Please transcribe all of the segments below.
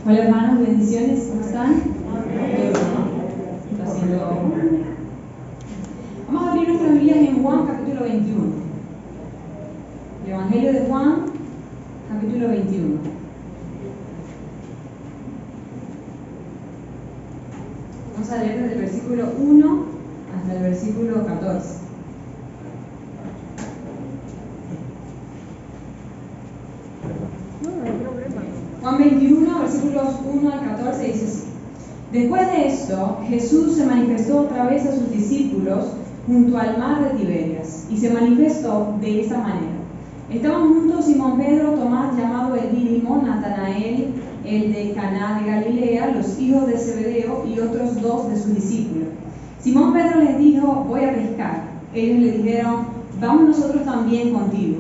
Hola hermanos, bendiciones, ¿cómo están? Está haciendo... Vamos a abrir nuestras Biblias en Juan capítulo 21. El Evangelio de Juan capítulo 21. Vamos a leer desde el versículo 1 hasta el versículo 14. Juan 21, versículos 1 al 14 dice así: Después de esto, Jesús se manifestó otra vez a sus discípulos junto al mar de Tiberias, y se manifestó de esta manera. Estaban juntos Simón Pedro, Tomás llamado el Dídimo, Natanael, el de Caná de Galilea, los hijos de Zebedeo y otros dos de sus discípulos. Simón Pedro les dijo: voy a pescar. Ellos le dijeron: vamos nosotros también contigo.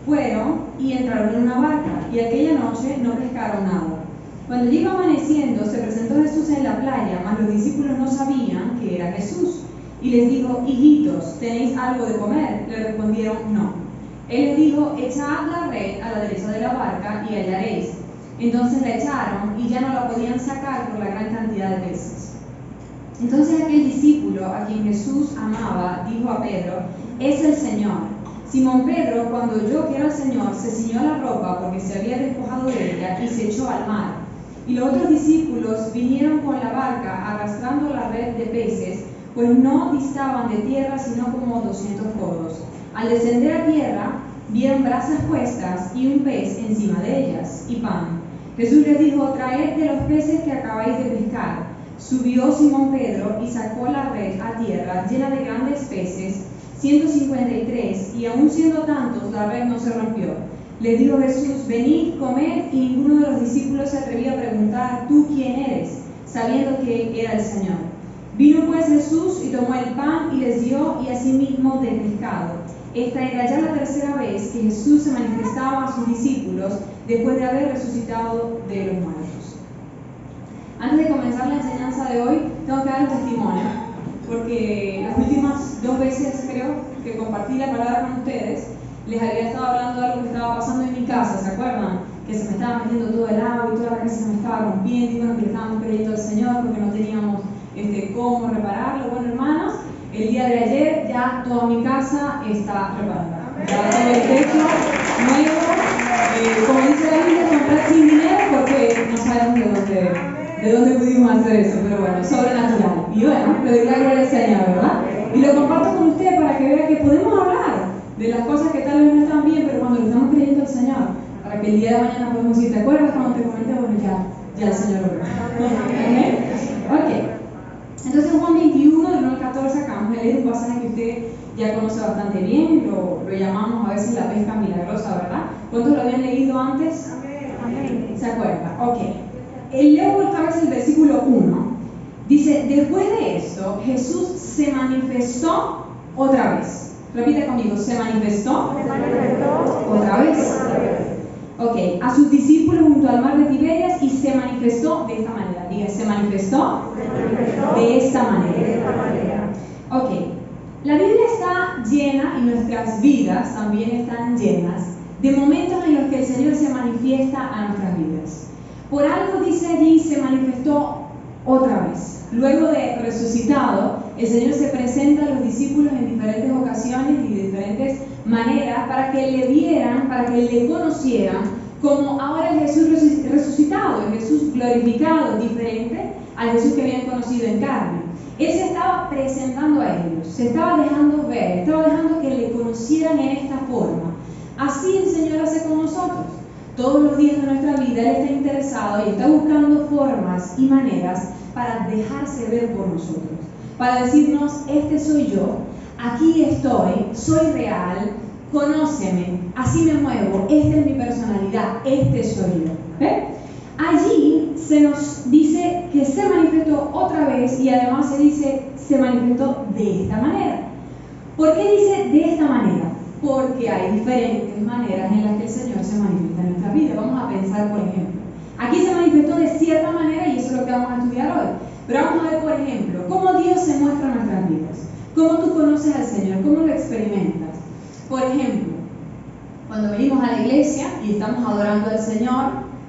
Fueron y entraron en una barca, y aquella noche no pescaron nada. Cuando llegó amaneciendo, se presentó Jesús en la playa, mas los discípulos no sabían que era Jesús. Y les dijo: hijitos, ¿tenéis algo de comer? Le respondieron: no. Él les dijo: echad la red a la derecha de la barca y hallaréis. Entonces la echaron y ya no la podían sacar por la gran cantidad de peces. Entonces aquel discípulo a quien Jesús amaba dijo a Pedro: es el Señor. Simón Pedro, cuando oyó que era el Señor, se ciñó la ropa porque se había despojado de ella y se echó al mar. Y los otros discípulos vinieron con la barca arrastrando la red de peces, pues no distaban de tierra sino como 200 codos. Al descender a tierra, vieron brasas puestas y un pez encima de ellas, y pan. Jesús les dijo: traed de los peces que acabáis de pescar. Subió Simón Pedro y sacó la red a tierra llena de grandes peces, 153, y aun siendo tantos, la red no se rompió. Les dijo Jesús: venid, comed, y ninguno de los discípulos se atrevía a preguntar: ¿tú quién eres?, sabiendo que era el Señor. Vino pues Jesús y tomó el pan y les dio, y asimismo del pescado. Esta era ya la tercera vez que Jesús se manifestaba a sus discípulos después de haber resucitado de los muertos. Antes de comenzar la enseñanza de hoy, tengo que dar un testimonio, porque las últimas 2 veces creo que compartí la palabra con ustedes, les había estado hablando de algo que estaba pasando en mi casa, ¿se acuerdan? Que se me estaba metiendo todo el agua y toda la casa se me estaba rompiendo, y bueno, que le estábamos creyendo al Señor porque no teníamos cómo repararlo. Bueno, hermanos, el día de ayer ya toda mi casa está reparada. Ya todo el techo nuevo, como dice la Biblia, comprar sin dinero porque no sabemos de dónde pudimos hacer eso, pero bueno, sobrenatural. Y bueno, le doy la gloria al Señor, ¿verdad? Y lo comparto con ustedes para que vean que podemos hablar de las cosas que tal vez no están bien, pero cuando le estamos creyendo al Señor, para que el día de mañana podemos decir: ¿te acuerdas cuando te comenté? Bueno, ya el Señor lo ve. Ok. Entonces Juan 21, del 1 al 14, acabamos de leer un pasaje que usted ya conoce bastante bien, lo llamamos a veces la pesca milagrosa, ¿verdad? ¿Cuántos lo habían leído antes? Amén. ¿Se acuerdan? Ok. Leo otra vez el versículo 1. Dice: después de esto, Jesús se manifestó otra vez. Repite conmigo: se manifestó otra vez. Ok, a sus discípulos junto al mar de Tiberias, y se manifestó de esta manera. Diga: se manifestó de esta manera. Ok, la Biblia está llena, y nuestras vidas también están llenas, de momentos en los que el Señor se manifiesta a nuestras vidas. Por algo dice allí: se manifestó otra vez. Luego de resucitado, el Señor se presenta a los discípulos en diferentes ocasiones y de diferentes maneras para que le vieran, para que le conocieran como ahora el Jesús resucitado, el Jesús glorificado, diferente al Jesús que habían conocido en carne. Él se estaba presentando a ellos, se estaba dejando ver, estaba dejando que le conocieran en esta forma. Así el Señor hace con nosotros. Todos los días de nuestra vida Él está interesado y está buscando formas y maneras para dejarse ver por nosotros, para decirnos: este soy yo, aquí estoy, soy real, conóceme, así me muevo, esta es mi personalidad, este soy yo. ¿Ve? Allí se nos dice que se manifestó otra vez, y además se dice: se manifestó de esta manera. ¿Por qué dice de esta manera? Porque hay diferentes maneras en las que el Señor se manifiesta en nuestra vida. Vamos a pensar, por ejemplo, aquí se manifestó de cierta manera, y eso es lo que vamos a estudiar hoy. Pero vamos a ver, por ejemplo, cómo Dios se muestra en nuestras vidas, cómo tú conoces al Señor, cómo lo experimentas. Por ejemplo, Cuando venimos a la iglesia y estamos adorando al Señor,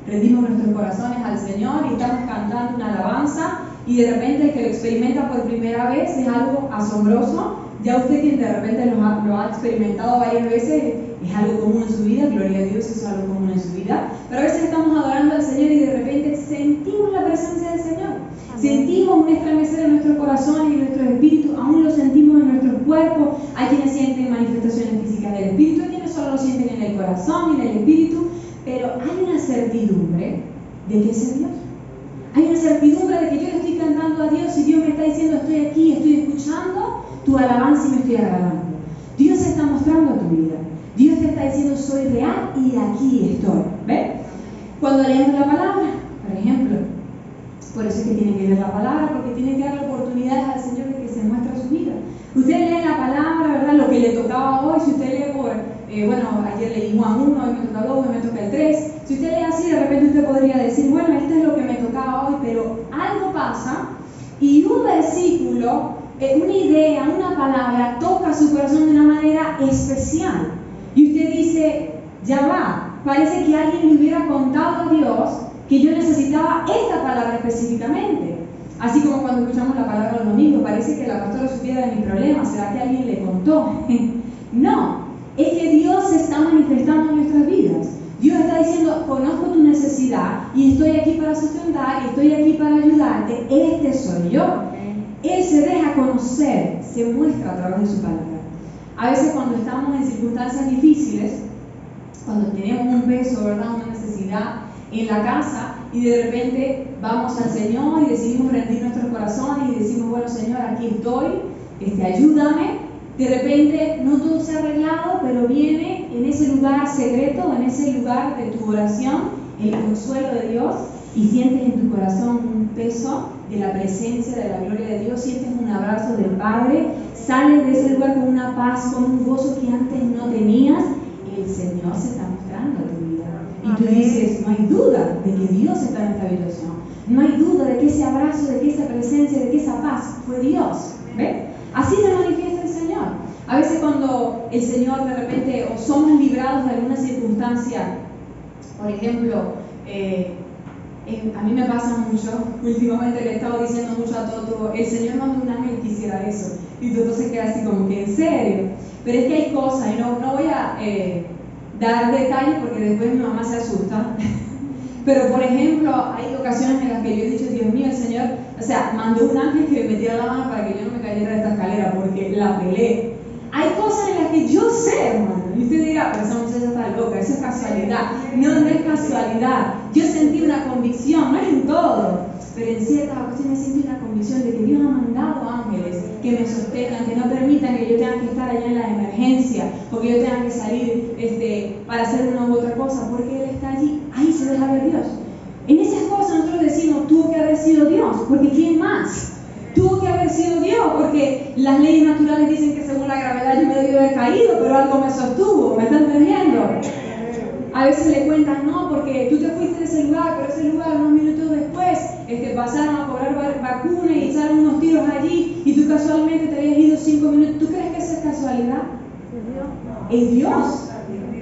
rendimos nuestros corazones al Señor y estamos cantando una alabanza, y de repente el que lo experimenta por primera vez es algo asombroso. Ya usted, quien de repente lo ha experimentado varias veces, es algo común en su vida, gloria a Dios, es algo común en su vida. Pero a veces estamos adorando al Señor y de repente sentimos la presencia del Señor. Amén. Sentimos un estremecer en nuestros corazones y en nuestros espíritus, aún lo sentimos en nuestros cuerpos. Hay quienes sienten manifestaciones físicas del espíritu, hay quienes solo lo sienten en el corazón y en el espíritu, pero hay una certidumbre de que es Dios. Hay una certidumbre de que yo le estoy cantando a Dios y Dios me está diciendo: estoy aquí, estoy escuchando tu alabanza y me estoy agradando. Dios se está mostrando a tu vida. Dios te está diciendo: soy real y aquí estoy. ¿Ves? Cuando leemos la palabra, por ejemplo, por eso es que tienen que leer la palabra, porque tienen que dar oportunidades al Señor de que se muestre a su vida. Usted lee la palabra, ¿verdad? Lo que le tocaba hoy. Si usted lee por, ayer leí Juan 1, hoy me toca 2, hoy me toca el 3. Si usted lee así, de repente usted podría decir: bueno, esto es lo que me tocaba hoy, pero algo pasa y un versículo, una idea, una palabra toca su corazón de una manera especial. Y usted dice: ya va, parece que alguien le hubiera contado a Dios que yo necesitaba esta palabra específicamente. Así como cuando escuchamos la palabra los domingos, parece que la pastora supiera de mi problema. ¿Será que alguien le contó? No, es que Dios se está manifestando en nuestras vidas. Dios está diciendo: conozco tu necesidad y estoy aquí para sustentar y estoy aquí para ayudarte. Este soy yo. Él se deja conocer, se muestra a través de su palabra. A veces cuando estamos en circunstancias difíciles, cuando tenemos un peso, ¿verdad?, una necesidad en la casa, y de repente vamos al Señor y decidimos rendir nuestros corazones y decimos: bueno, Señor, aquí estoy, ayúdame. De repente no todo se ha arreglado, pero viene en ese lugar secreto, en ese lugar de tu oración, el consuelo de Dios, y sientes en tu corazón un peso de la presencia, de la gloria de Dios, sientes un abrazo del Padre, sales de ese lugar con una paz, con un gozo que antes no tenías, y el Señor se está mostrando a tu vida. Y tú dices: no hay duda de que Dios está en esta habitación, no hay duda de que ese abrazo, de que esa presencia, de que esa paz fue Dios. ¿Ves? Así se manifiesta el Señor. A veces cuando el Señor de repente, o somos librados de alguna circunstancia, por ejemplo, a mí me pasa mucho, últimamente le he estado diciendo mucho a Toto: el Señor mandó un ángel que hiciera eso, y Toto se queda así como que: ¿en serio? Pero es que hay cosas, y no voy a dar detalles porque después mi mamá se asusta. Pero por ejemplo, hay ocasiones en las que yo he dicho: Dios mío, el Señor, mandó un ángel que me metiera la mano para que yo no me cayera de esta escalera, porque la pelé. Hay cosas en las que yo sé, hermano, y usted dirá: pero esa muchacha está loca, eso es casualidad. No, no es casualidad. Yo sentí una convicción, no es en todo, pero en ciertas ocasiones sentí una convicción de que Dios ha mandado ángeles que me sostengan, que no permitan que yo tenga que estar allá en la emergencia, o que yo tenga que salir para hacer una u otra cosa, porque Él está allí. Ahí se deja ver Dios. En esas cosas nosotros decimos: tuvo que haber sido Dios, porque ¿quién más? Tuvo que haber sido Dios, porque las leyes naturales dicen que según la gravedad yo me debí haber caído, pero algo me sostuvo. ¿Me están entendiendo? A veces le cuentan: no, porque tú te fuiste de ese lugar, pero ese lugar unos minutos después pasaron a cobrar vacunas y echaron unos tiros allí, y tú casualmente te habías ido 5 minutos. ¿Tú crees que eso es casualidad? Es Dios.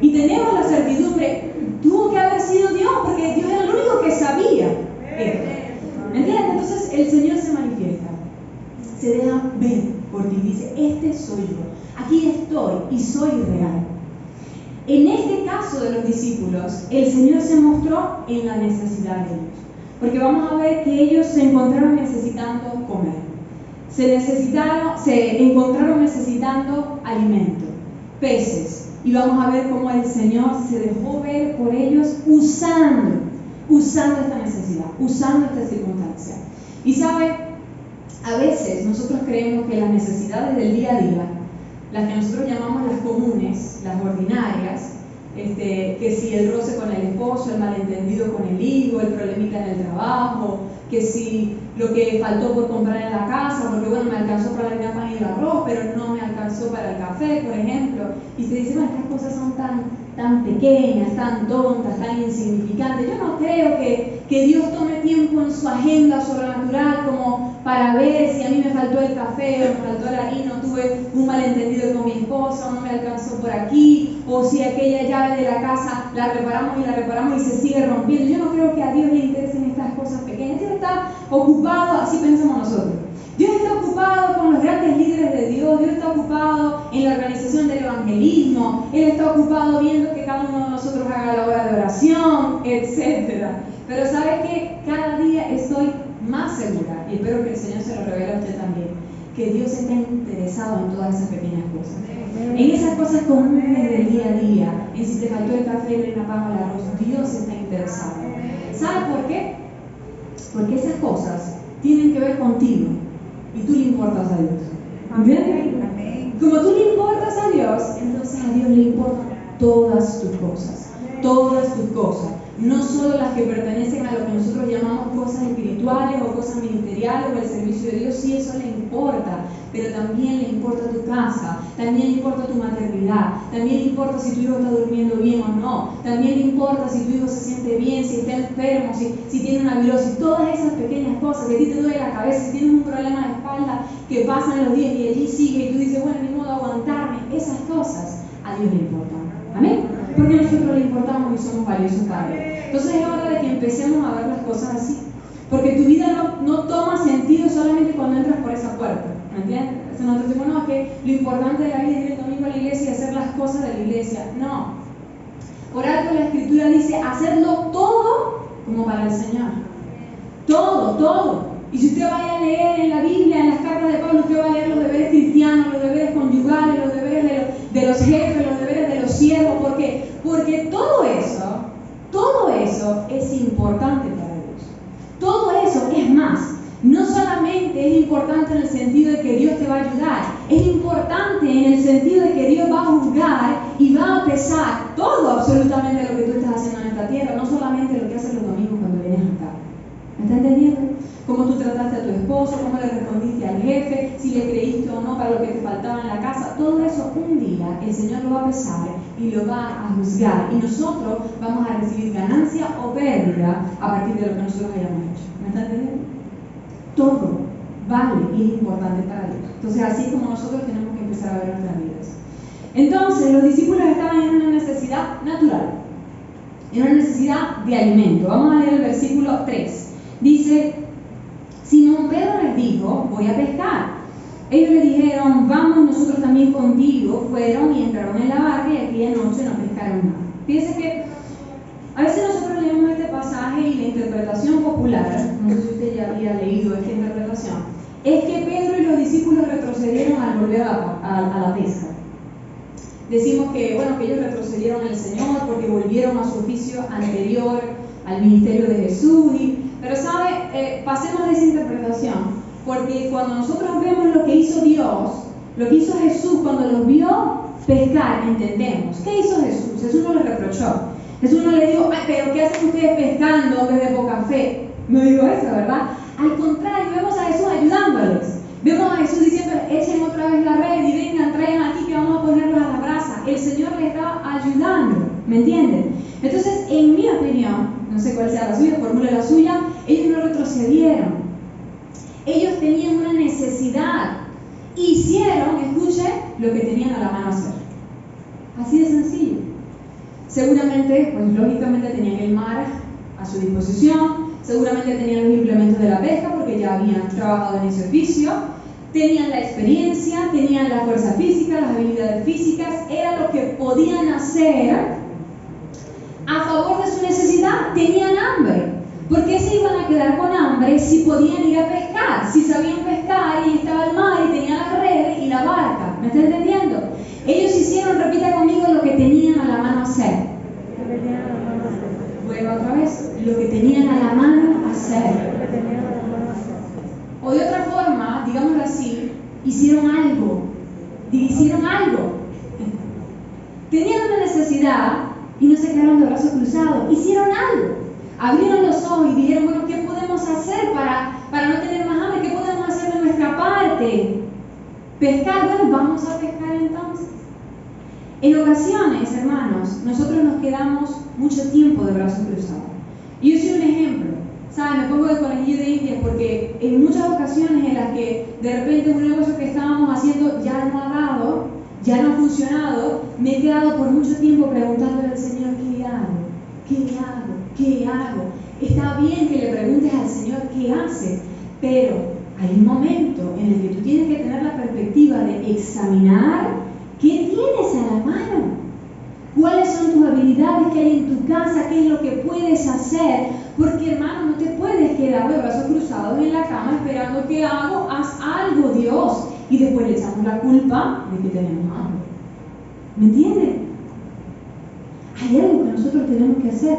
Y tenemos la certidumbre: tuvo que haber sido Dios, porque Dios era el único que sabía esto. ¿Me entiendes? Entonces el Señor se manifiesta, se deja ver por ti, dice: este soy yo, aquí estoy y soy real. En este caso de los discípulos, el Señor se mostró en la necesidad de ellos, porque vamos a ver que ellos se encontraron necesitando comer, se encontraron necesitando alimento, peces, y vamos a ver cómo el Señor se dejó ver por ellos usando esta necesidad, usando esta circunstancia. Y sabe, a veces nosotros creemos que las necesidades del día a día, las que nosotros llamamos las comunes, las ordinarias, que si el roce con el esposo, el malentendido con el hijo, el problemita en el trabajo, que si lo que faltó por comprar en la casa, porque bueno, me alcanzó para el pan y el arroz, pero no me alcanzó para el café, por ejemplo, y se dice: bueno, estas cosas son tan pequeñas, tan tontas, tan insignificantes. Yo no creo que Dios tome tiempo en su agenda sobrenatural como para ver si a mí me faltó el café, o me faltó la harina, o tuve un malentendido con mi esposa, o no me alcanzó por aquí, o si aquella llave de la casa la reparamos y se sigue rompiendo. Yo no creo que a Dios le interesen estas cosas pequeñas. Dios está ocupado, así pensamos nosotros. Dios está ocupado con los grandes líderes de Dios, Dios está ocupado en la organización del evangelismo, Él está ocupado viendo que cada uno de nosotros haga la hora de oración, etc. Pero ¿sabe qué? Cada día estoy más segura, y espero que el Señor se lo revele a usted también, que Dios está interesado en todas esas pequeñas cosas. En esas cosas comunes del día a día, en si te faltó el café, la papa o el arroz, Dios está interesado. ¿Sabe por qué? Porque esas cosas tienen que ver contigo y tú le importas a Dios. ¿Entiendes? Como tú le importas a Dios, entonces a Dios le importan todas tus cosas. Todas tus cosas. No solo las que pertenecen a lo que nosotros llamamos cosas espirituales o cosas ministeriales o el servicio de Dios, sí, eso le importa, pero también le importa tu casa, también le importa tu maternidad, también le importa si tu hijo está durmiendo bien o no, también le importa si tu hijo se siente bien, si está enfermo, si tiene una virosis, todas esas pequeñas cosas, que a ti te duele la cabeza, si tienes un problema de espalda, que pasan los días y allí sigue y tú dices, bueno, ni modo aguantarme, esas cosas a Dios le importan. ¿Amén? Porque nosotros le importamos y somos valiosos para Él. Entonces es hora de que empecemos a ver las cosas así. Porque tu vida no toma sentido solamente cuando entras por esa puerta. ¿Me entiendes? Nosotros decimos, no, que lo importante de la vida es ir el domingo a la iglesia y hacer las cosas de la iglesia. No. Por algo la Escritura dice, hacerlo todo como para el Señor. Todo, todo. Y si usted vaya a leer en la Biblia, en las cartas de Pablo, usted va a leer los deberes cristianos, los deberes conyugales, los deberes de los jefes, los deberes de los siervos. ¿Por qué? Porque todo eso es importante para Dios. Todo eso es más. No solamente es importante en el sentido de que Dios te va a ayudar, es importante en el sentido de que Dios va a juzgar y va a pesar todo absolutamente lo que tú estás haciendo en esta tierra, no solamente lo que haces los domingos cuando vienes acá. ¿Me está entendiendo? Cómo tú trataste a tu esposo, cómo le respondiste al jefe, si le creíste o no para lo que te faltaba en la casa. Todo eso un día el Señor lo va a pesar y lo va a juzgar. Y nosotros vamos a recibir ganancia o pérdida a partir de lo que nosotros hayamos hecho. ¿Me está entendiendo? Todo vale y es importante para Dios. Entonces así es como nosotros tenemos que empezar a ver nuestras vidas. Entonces los discípulos estaban en una necesidad natural, en una necesidad de alimento. Vamos a leer el versículo 3. Dice, Simón Pedro les dijo, voy a pescar. Ellos le dijeron, vamos nosotros también contigo. Fueron y entraron en la barca y aquella noche no pescaron nada. Fíjense que a veces nosotros leemos este pasaje y la interpretación popular, no sé si usted ya había leído esta interpretación, es que Pedro y los discípulos retrocedieron al volver a la pesca. Decimos que, bueno, que ellos retrocedieron al Señor porque volvieron a su oficio anterior al ministerio de Jesús. Pero sabe, pasemos de esa interpretación, porque cuando nosotros vemos lo que hizo Dios, lo que hizo Jesús cuando los vio pescar, entendemos. ¿Qué hizo Jesús? Jesús no les reprochó. Jesús no le dijo, pero ¿qué hacen ustedes pescando en vez de poca fe? No digo eso, ¿verdad? Al contrario, vemos a Jesús ayudándoles. Vemos a Jesús diciendo, echen otra vez la red y vengan, traigan aquí que vamos a ponerlos a la brasa. El Señor les estaba ayudando, ¿me entienden? Entonces, en mi opinión, no sé cuál sea la suya, formule la suya, ellos no retrocedieron. Ellos tenían una necesidad. Hicieron, escuche, lo que tenían a la mano hacer. Así de sencillo. Seguramente, pues lógicamente tenían el mar a su disposición, seguramente tenían los implementos de la pesca porque ya habían trabajado en ese oficio, tenían la experiencia, tenían la fuerza física, las habilidades físicas, era lo que podían hacer a favor de su necesidad. Tenían hambre. ¿Por qué se iban a quedar con hambre si podían ir a pescar? Si sabían pescar y estaba el mar y tenían las redes y la barca. ¿Me está entendiendo? Ellos hicieron, repita conmigo, lo que tenían a la mano hacer. Vuelvo otra vez. Lo que tenían a la mano hacer. O de otra forma, digámoslo así, hicieron algo. Hicieron algo. Tenían una necesidad y no se quedaron de brazos cruzados. Hicieron algo. Abrieron los ojos y dijeron, bueno, ¿qué podemos hacer para no tener más hambre? ¿Qué podemos hacer de nuestra parte? Pescar, bueno, vamos a pescar entonces. En ocasiones, hermanos, nosotros nos quedamos mucho tiempo de brazos cruzados. Y yo soy un ejemplo, ¿saben? Me pongo de conejillo de indias porque en muchas ocasiones en las que de repente un negocio que estábamos haciendo ya no ha dado, ya no ha funcionado, me he quedado por mucho tiempo preguntándole al Señor, ¿qué hago? ¿Qué hago? ¿Qué hago? Está bien que le preguntes al Señor qué hace, pero hay un momento en el que tú tienes que tener la perspectiva de examinar qué tienes a la mano. ¿Cuáles son tus habilidades que hay en tu casa? ¿Qué es lo que puedes hacer? Porque, hermano, no te puedes quedar de brazos cruzados en la cama esperando ¿qué hago? Haz algo, Dios. Y después le echamos la culpa de que tenemos hambre. ¿Me entienden? Hay algo que nosotros tenemos que hacer.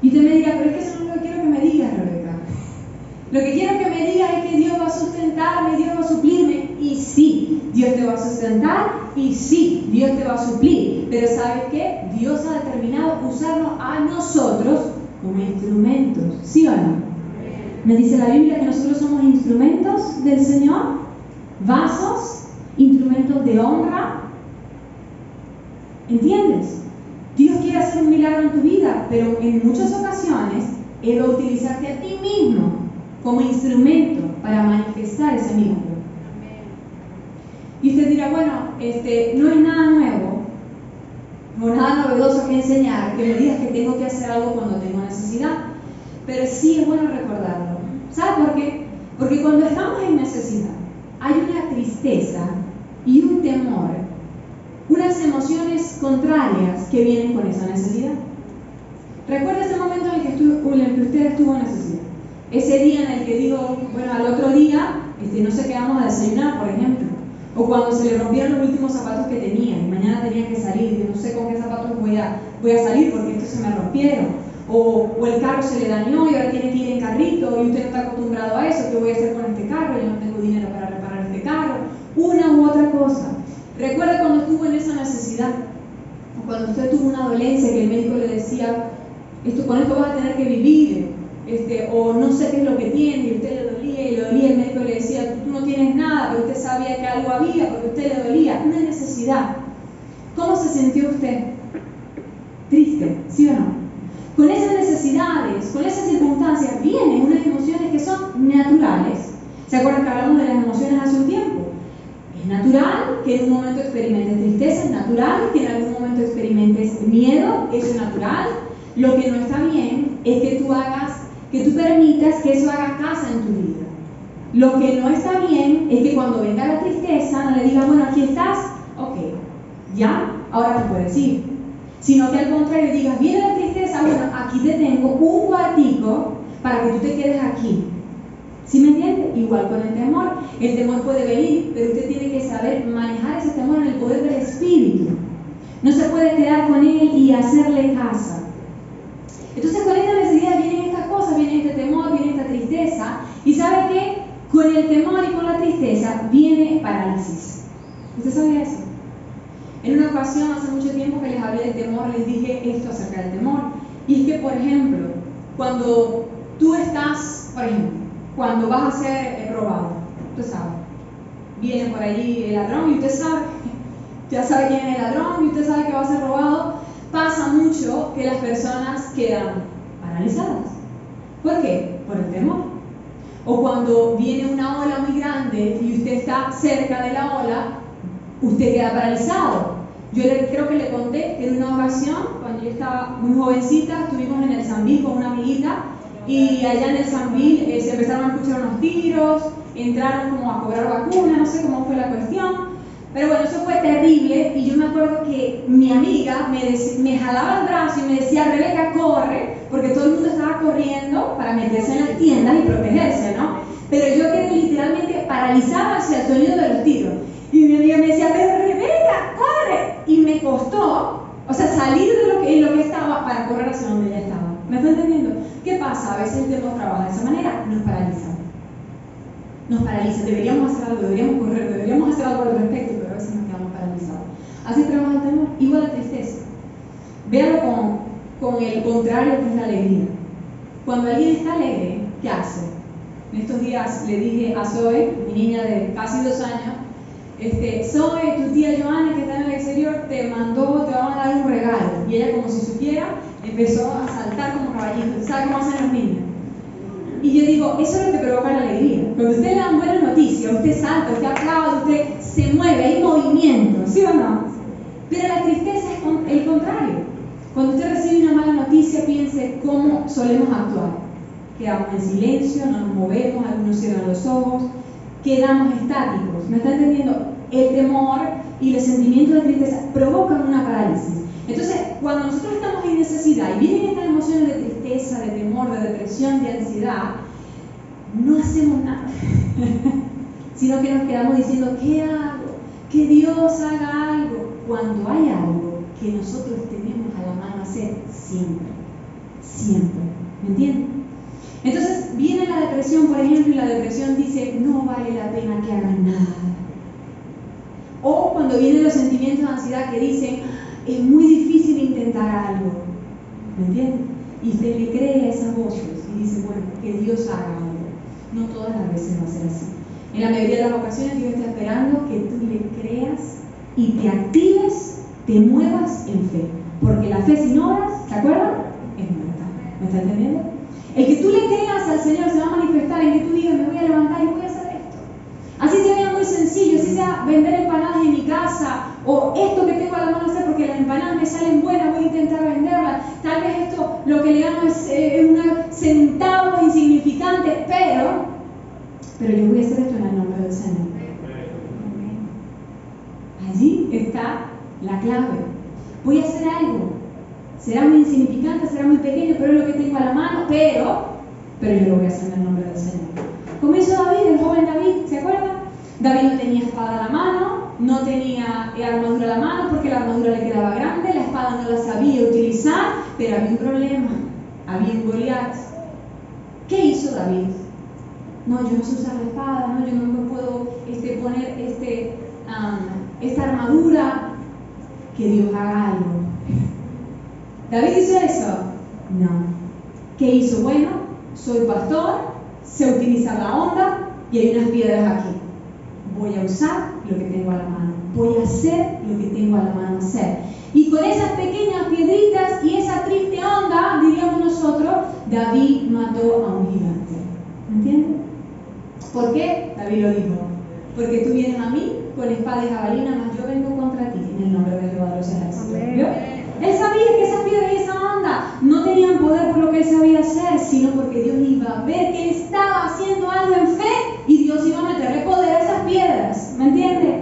Y usted me dirá, pero es que eso no es lo que quiero que me digas, Rebeca. Lo que quiero que me digas es que Dios va a sustentarme, Dios va a suplirme. Y sí, Dios te va a sustentar y sí, Dios te va a suplir. Pero ¿sabes qué? Dios ha determinado usarnos a nosotros como instrumentos. ¿Sí o no? Me dice la Biblia que nosotros somos instrumentos del Señor, vasos, instrumentos de honra. ¿Entiendes? Dios quiere hacer un milagro en tu vida, pero en muchas ocasiones Él va a utilizarte a ti mismo como instrumento para manifestar ese milagro. Y usted dirá, bueno, no es nada nuevo o nada novedoso que enseñar, que me digas que tengo que hacer algo cuando tengo necesidad, pero sí es bueno recordarlo. ¿Sabe por qué? Porque cuando estamos en necesidad hay una tristeza y un temor, unas emociones contrarias que vienen con esa necesidad. Recuerda ese momento en el que usted estuvo en necesidad. Ese día en el que digo, bueno, al otro día no sé qué vamos a desayunar, por ejemplo. O cuando se le rompieron los últimos zapatos que tenía y mañana tenía que salir y no sé con qué zapatos voy a salir porque estos se me rompieron. O el carro se le dañó y ahora tiene que ir en carrito y usted no está acostumbrado a eso. ¿Qué voy a hacer con este carro? Yo no tengo dinero para reparar este carro. Una u otra cosa. Recuerda cuando estuvo en esa necesidad, o cuando usted tuvo una dolencia que el médico le decía, con esto vas a tener que vivir, o no sé qué es lo que tiene, y usted le dolía, el médico le decía, tú no tienes nada, pero usted sabía que algo había, porque a usted le dolía, una necesidad. ¿Cómo se sintió usted? Triste, ¿sí o no? Con esas necesidades, con esas circunstancias, vienen unas emociones que son naturales. ¿Se acuerdan que hablamos de las emociones hace un tiempo? Es natural que en un momento experimentes tristeza, es natural que en algún momento experimentes miedo, eso es natural. Lo que no está bien es que tú permitas que eso haga casa en tu vida. Lo que no está bien es que cuando venga la tristeza no le digas, bueno, aquí estás, ok, ya, ahora te puedes ir. Sino que al contrario digas, viene la tristeza, bueno, aquí te tengo un cuartico para que tú te quedes aquí. ¿Sí me entiende? Igual con el temor puede venir, pero usted tiene que saber manejar ese temor en el poder del Espíritu. No se puede quedar con él y hacerle casa. Entonces con esta necesidad vienen estas cosas, viene este temor, viene esta tristeza, y ¿sabe qué? Con el temor y con la tristeza viene parálisis. ¿Usted sabía eso? En una ocasión, hace mucho tiempo que les hablé del temor, les dije esto acerca del temor, y es que, por ejemplo, cuando tú estás, cuando vas a ser robado, usted sabe, viene por allí el ladrón y usted sabe, ya sabe quién es el ladrón y usted sabe que va a ser robado, pasa mucho que las personas quedan paralizadas. ¿Por qué? Por el temor. O cuando viene una ola muy grande y usted está cerca de la ola, usted queda paralizado. Yo creo que le conté que en una ocasión, cuando yo estaba muy jovencita, estuvimos en el Sambil con una amiguita y allá en el Sambil se empezaron a escuchar unos tiros, entraron como a cobrar vacuna, no sé cómo fue la cuestión. Pero bueno, eso fue terrible y yo me acuerdo que mi amiga me jalaba el brazo y me decía, Rebeca, corre, porque todo el mundo estaba corriendo para meterse en las tiendas y protegerse, ¿no? Pero yo quedé literalmente paralizada hacia el sonido de los tiros. Y mi amiga me decía, pero Rebeca, corre. Y me costó, salir de lo que estaba para correr hacia donde ella estaba. ¿Me está entendiendo? ¿Qué pasa? A veces el temor trabaja de esa manera, nos paraliza, deberíamos hacer algo, deberíamos correr, deberíamos hacer algo al respecto, pero a veces nos quedamos paralizados. Así trabaja el temor, igual la tristeza. Véalo con el contrario que es la alegría. Cuando alguien está alegre, ¿qué hace? En estos días le dije a Zoe, mi niña de casi 2 años, Zoe, tu tía Joana que está en el exterior te va a mandar un regalo. Y ella, como si supiera, empezó a saltar como caballito. ¿Sabe cómo hacen los niños? Y yo digo, eso es lo que provoca la alegría. Cuando usted le dan buenas noticias, usted salta, usted aplaude, usted se mueve, hay movimiento, ¿sí o no? contrario. Cuando usted recibe una mala noticia, piense cómo solemos actuar. Quedamos en silencio, no nos movemos, algunos cierran los ojos, quedamos estáticos. ¿Me está entendiendo? El temor y los sentimientos de tristeza provocan una parálisis. Entonces, cuando nosotros estamos en necesidad y vienen estas emociones de tristeza, de temor, de depresión, de ansiedad, no hacemos nada, sino que nos quedamos diciendo, ¿qué hago? Que Dios haga algo. Cuando hay algo que nosotros tenemos a la mano hacer, siempre. ¿Me entienden? Entonces, viene la depresión, por ejemplo, y la depresión dice, no vale la pena que hagan nada. O cuando vienen los sentimientos de ansiedad que dicen, es muy difícil intentar algo. ¿Me entienden? Y usted le cree a esas voces y dice, bueno, que Dios haga algo. No todas las veces va a ser así. En la mayoría de las ocasiones Dios está esperando que tú le creas y te actives, te muevas en fe. Porque la fe sin obras, ¿se acuerdan? Es muerta. ¿Me está entendiendo? El que tú le creas al Señor se va a manifestar en que tú digas, me voy a levantar y voy a hacer esto. Así se vea muy sencillo, así sea vender empanadas en mi casa, o esto que tengo a la mano hacer porque las empanadas me salen buenas, voy a intentar venderlas. Tal vez esto, lo que le gano es unos centavos insignificantes, pero yo voy a hacer esto en el nombre del Señor. Allí está la clave. Voy a hacer algo. Será muy insignificante, será muy pequeño, pero es lo que tengo a la mano, pero yo lo voy a hacer en el nombre del Señor. Como hizo David, el joven David, ¿se acuerdan? David no tenía espada a la mano, no tenía armadura a la mano porque la armadura le quedaba grande, la espada no la sabía utilizar, pero había un problema, había un Goliat. ¿Qué hizo David? No, yo no sé usar la espada, no, yo no me puedo poner esta armadura. Que Dios haga algo. ¿David hizo eso? No. ¿Qué hizo? Bueno, soy pastor, sé utilizar la onda y hay unas piedras aquí. Voy a usar lo que tengo a la mano. Voy a hacer lo que tengo a la mano hacer. Y con esas pequeñas piedritas y esa triste onda, diríamos nosotros, David mató a un gigante. ¿Me entienden? ¿Por qué? David lo dijo. Porque tú vienes a mí con espada y jabalina, mas yo vengo contra ti en el nombre de Jehová de los ejércitos. ¿Vio? Él sabía que esas piedras y esa onda no tenían poder por lo que él sabía hacer, sino porque Dios iba a ver que él estaba haciendo algo en fe y Dios iba a meterle poder a esas piedras. ¿Me entiendes?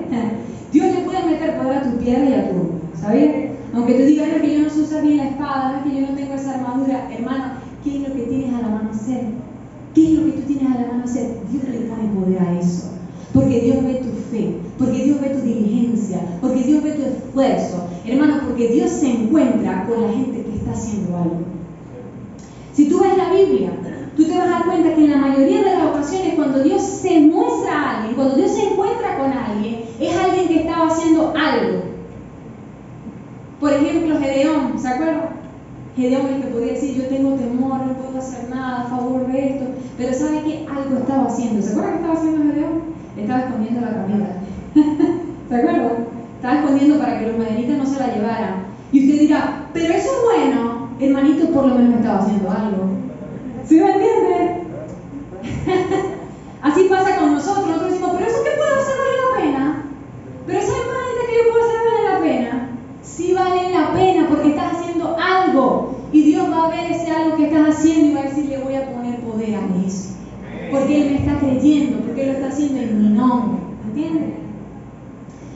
Dios le puede meter poder a tu piedra y a tu onda, ¿sabías? Aunque tú digas, no, que yo no sé usar bien la espada, no es que yo no tengo esa armadura, hermano, ¿qué es lo que tienes a la mano hacer? ¿Qué es lo que tú tienes a la mano hacer? Dios le pone poder a eso. Porque Dios ve tu fe, porque Dios ve tu diligencia, porque Dios ve tu esfuerzo. Hermano, porque Dios se encuentra con la gente que está haciendo algo. Si tú ves la Biblia, tú te vas a dar cuenta que en la mayoría de las ocasiones cuando Dios se muestra a alguien, cuando Dios se encuentra con alguien, es alguien que estaba haciendo algo. Por ejemplo, Gedeón, ¿se acuerdan? Gedeón, el que podía decir, yo tengo temor, no puedo hacer nada a favor de esto, pero ¿sabe qué? Algo estaba haciendo. ¿Se acuerdan qué estaba haciendo Gedeón? Estaba escondiendo la comida. ¿Se acuerdan? Estaba escondiendo para que los madianitas no se la llevaran. Y usted dirá, pero eso es bueno. Hermanito, por lo menos estaba haciendo algo. ¿Sí me entiende? Así pasa con nosotros. Nosotros decimos, pero eso que puedo hacer vale la pena. Pero esas empanadas que yo puedo hacer vale la pena. Sí valen la pena porque estás haciendo algo. Y Dios va a ver ese algo que estás haciendo y va a decir, le voy a poner poder a eso. Porque Él me está creyendo, porque Él lo está haciendo en mi nombre. ¿Entiendes?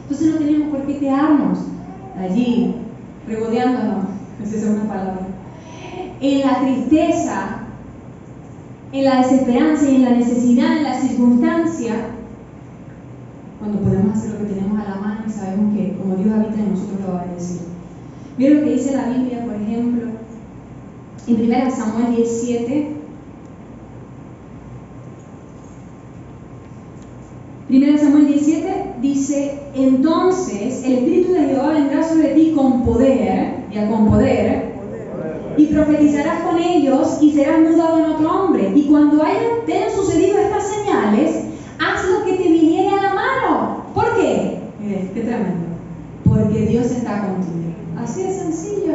Entonces no tenemos por qué quedarnos allí, regodeándonos, esa es una palabra, en la tristeza, en la desesperanza y en la necesidad, en la circunstancia, cuando podemos hacer lo que tenemos a la mano y sabemos que como Dios habita en nosotros lo va a bendecir. Miren lo que dice la Biblia, por ejemplo, en 1 Samuel 17. 1 Samuel 17 dice, entonces el Espíritu de Jehová vendrá sobre ti con poder, y profetizarás con ellos y serás mudado en otro hombre. Y cuando te hayan sucedido estas señales, haz lo que te viniere a la mano. ¿Por qué? Mire, qué tremendo. Porque Dios está contigo. Así de sencillo.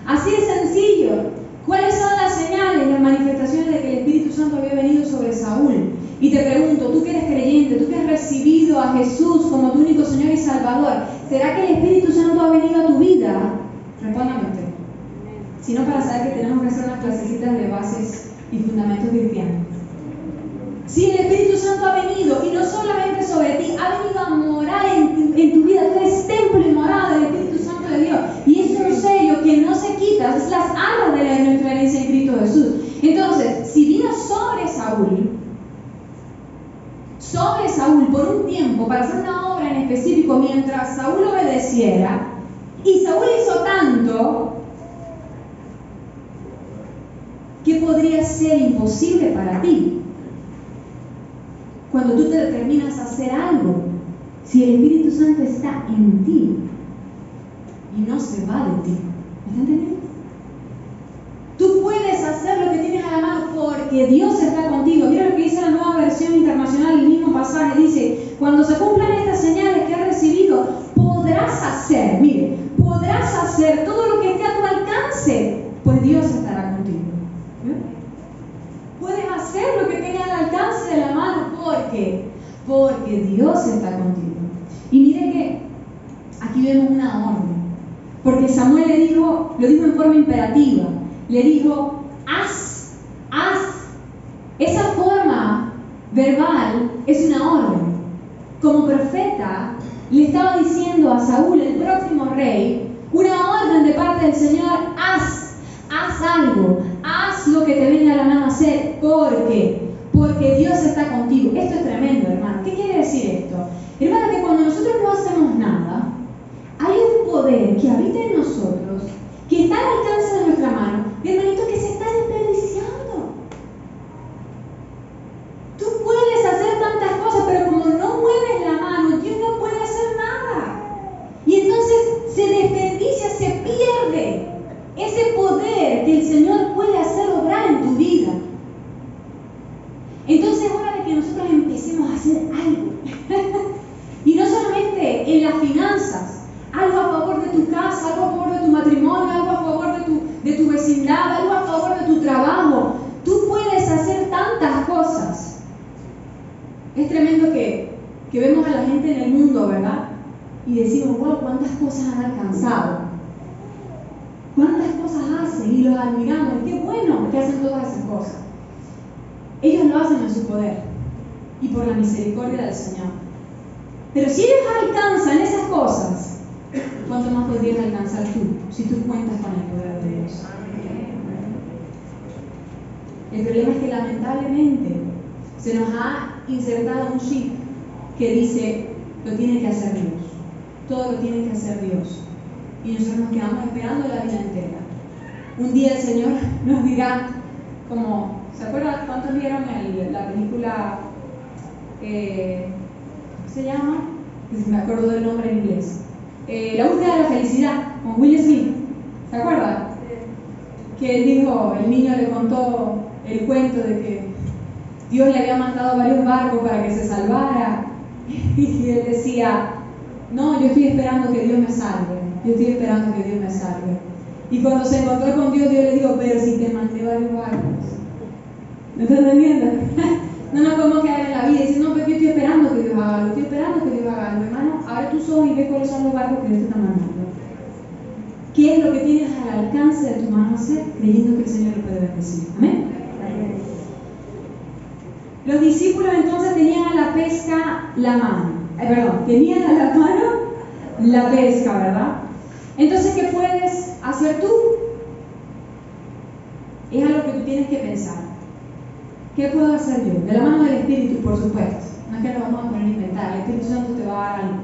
Así de sencillo. ¿Cuáles son las señales, las manifestaciones de que el Espíritu Santo había venido sobre Saúl? Y te pregunto, tú que eres creyente, tú que has recibido a Jesús como tu único Señor y Salvador, ¿será que el Espíritu Santo ha venido a tu vida, respóndame usted, sino para saber que tenemos que hacer unas clasecitas de bases y fundamentos cristianos. Si el Espíritu Santo ha venido, y no solamente sobre ti, ha venido a morar en tu vida, tú eres templo y morada del Espíritu Santo de Dios, y es un sello que no se quita, es las arras de nuestra herencia en Cristo Jesús. Entonces, si vino sobre Saúl por un tiempo para hacer una obra en específico mientras Saúl obedeciera, y Saúl hizo tanto, ¿qué podría ser imposible para ti? Cuando tú te determinas a hacer algo, si el Espíritu Santo está en ti y no se va de ti, ¿me está entendiendo? Tú puedes hacer lo que tienes a la mano porque Dios está contigo. Mira lo que dice la Nueva Versión Internacional, el mismo pasaje dice: cuando se cumplan estas señales que has recibido, podrás hacer todo lo que esté a tu alcance, pues Dios estará contigo. Puedes hacer lo que tengas al alcance de la mano porque Dios está contigo. Y mire que aquí vemos una orden, porque Samuel lo dijo en forma imperativa, le dijo: haz. Esa forma verbal es una orden. Como profeta le estaba diciendo a Saúl, el próximo rey, una orden de parte del Señor: haz algo, haz lo que te venga a la mano a hacer, porque Dios está contigo. Esto es tremendo, hermano. ¿Qué quiere decir esto? Hermano, que cuando nosotros no hacemos nada, hay un poder que habita en nosotros, que está al alcance de nuestra mano, hermanito, que se está desperdiciando. Tú puedes hacer tantas cosas, pero como no mueves la mano, Dios no puede hacer nada. Y entonces se desperdicia, se pierde ese poder que el Señor puede hacer obrar en tu vida. Entonces es hora de que nosotros empecemos a hacer algo. Y no solamente en las finanzas, algo a favor de tu casa, algo a favor de tu matrimonio, algo a favor de tu vecindad, algo a favor de tu trabajo. Tú puedes hacer tantas cosas. Es tremendo que vemos a la gente en el mundo, ¿verdad? Y decimos: wow, cuántas cosas han alcanzado, cuántas cosas hacen, y los admiramos. Qué bueno que hacen todas esas cosas. Ellos lo hacen en su poder y por la misericordia del Señor. Pero si ellos alcanzan esas cosas, ¿cuánto más podrías alcanzar tú si tú cuentas con el poder de Dios? El problema es que lamentablemente se nos ha insertado un chip que dice: lo tiene que hacer Dios, todo lo tiene que hacer Dios, y nosotros nos quedamos esperando la vida entera. Un día el Señor nos dirá, como, ¿se acuerdan cuántos vieron la película, ¿cómo se llama? Me acuerdo del nombre en inglés. La búsqueda de la felicidad, con Will Smith. ¿Se acuerdan? Que él dijo, el niño le contó el cuento de que Dios le había mandado varios barcos para que se salvara. Y él decía: no, yo estoy esperando que Dios me salve. Yo estoy esperando que Dios me salve. Y cuando se encontró con Dios, Dios le dijo: pero si te mandé varios barcos. ¿Me estás entendiendo? No nos podemos quedar en la vida y decir: no, pero yo estoy esperando que Dios haga algo, estoy esperando que Dios haga algo. Hermano, abre tus ojos y ve cuáles son los barcos que Dios te está mandando. ¿Qué es lo que tienes al alcance de tu mano hacer, creyendo que el Señor lo puede bendecir? Amén. Los discípulos entonces tenían a la pesca la mano. Tenían a la mano la pesca, ¿verdad? Entonces, ¿qué puedes hacer tú? Es algo que tú tienes que pensar. ¿Qué puedo hacer yo? De la mano del Espíritu, por supuesto. No es que nos vamos a poner a inventar. El Espíritu Santo te va a dar algo.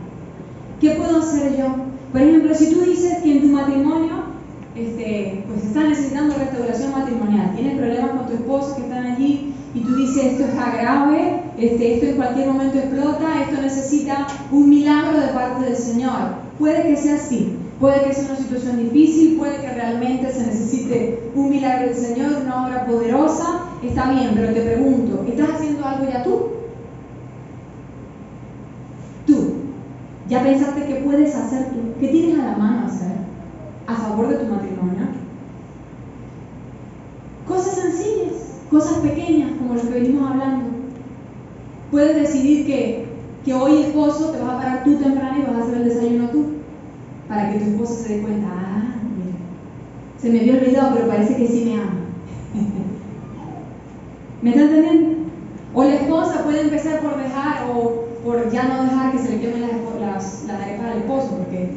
¿Qué puedo hacer yo? Por ejemplo, si tú dices que en tu matrimonio pues estás necesitando restauración matrimonial, tienes problemas con tu esposo que están allí, y tú dices: esto está grave, esto en cualquier momento explota, esto necesita un milagro de parte del Señor. Puede que sea así, puede que sea una situación difícil, puede que realmente se necesite un milagro del Señor, una obra poderosa. Está bien, pero te pregunto, ¿estás haciendo algo ya tú? Tú, ¿ya pensaste qué puedes hacer tú? ¿Qué tienes a la mano hacer a favor de tu matrimonio? Cosas sencillas, cosas pequeñas, como lo que venimos hablando. Puedes decidir que hoy, esposo, te vas a parar tú temprano y vas a hacer el desayuno tú, para para que tu esposo se dé cuenta, mira, se me había olvidado, pero parece que sí me ama. ¿Me está entendiendo? O la esposa puede empezar por dejar o por ya no dejar que se le quemen las arepas al esposo, porque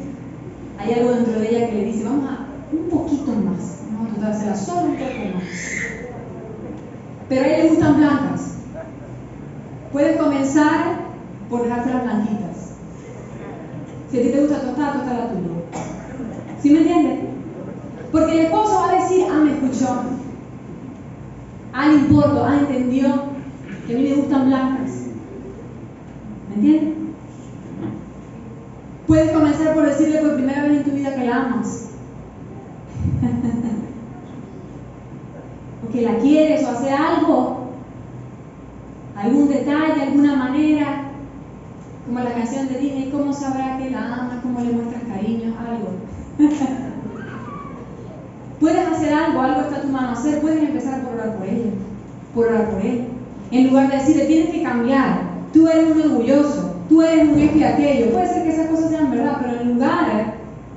hay algo dentro de ella que le dice, vamos a un poquito más, vamos a tratársela solo un poco más. Pero a ella le gustan blancas. Puedes comenzar por dejárselas blanquitas. Si a ti te gusta tostada, tosta la tuya. ¿Sí me entiendes? Porque el esposo va a decir, me escuchó, le importó, entendió que a mí me gustan blancas. ¿Me entiendes? Puedes comenzar por decirle por primera vez en tu vida que la amas. O que la quieres o hacer algo, algún detalle, alguna manera, como la canción de Disney, ¿cómo sabrá que la amas? ¿Cómo le muestras cariño? Algo. Puedes hacer algo está a tu mano hacer, puedes empezar por orar por ella, por orar por él. En lugar de decirle, tienes que cambiar, tú eres un orgulloso, tú eres un esto y aquello. Puede ser que esas cosas sean verdad, pero en lugar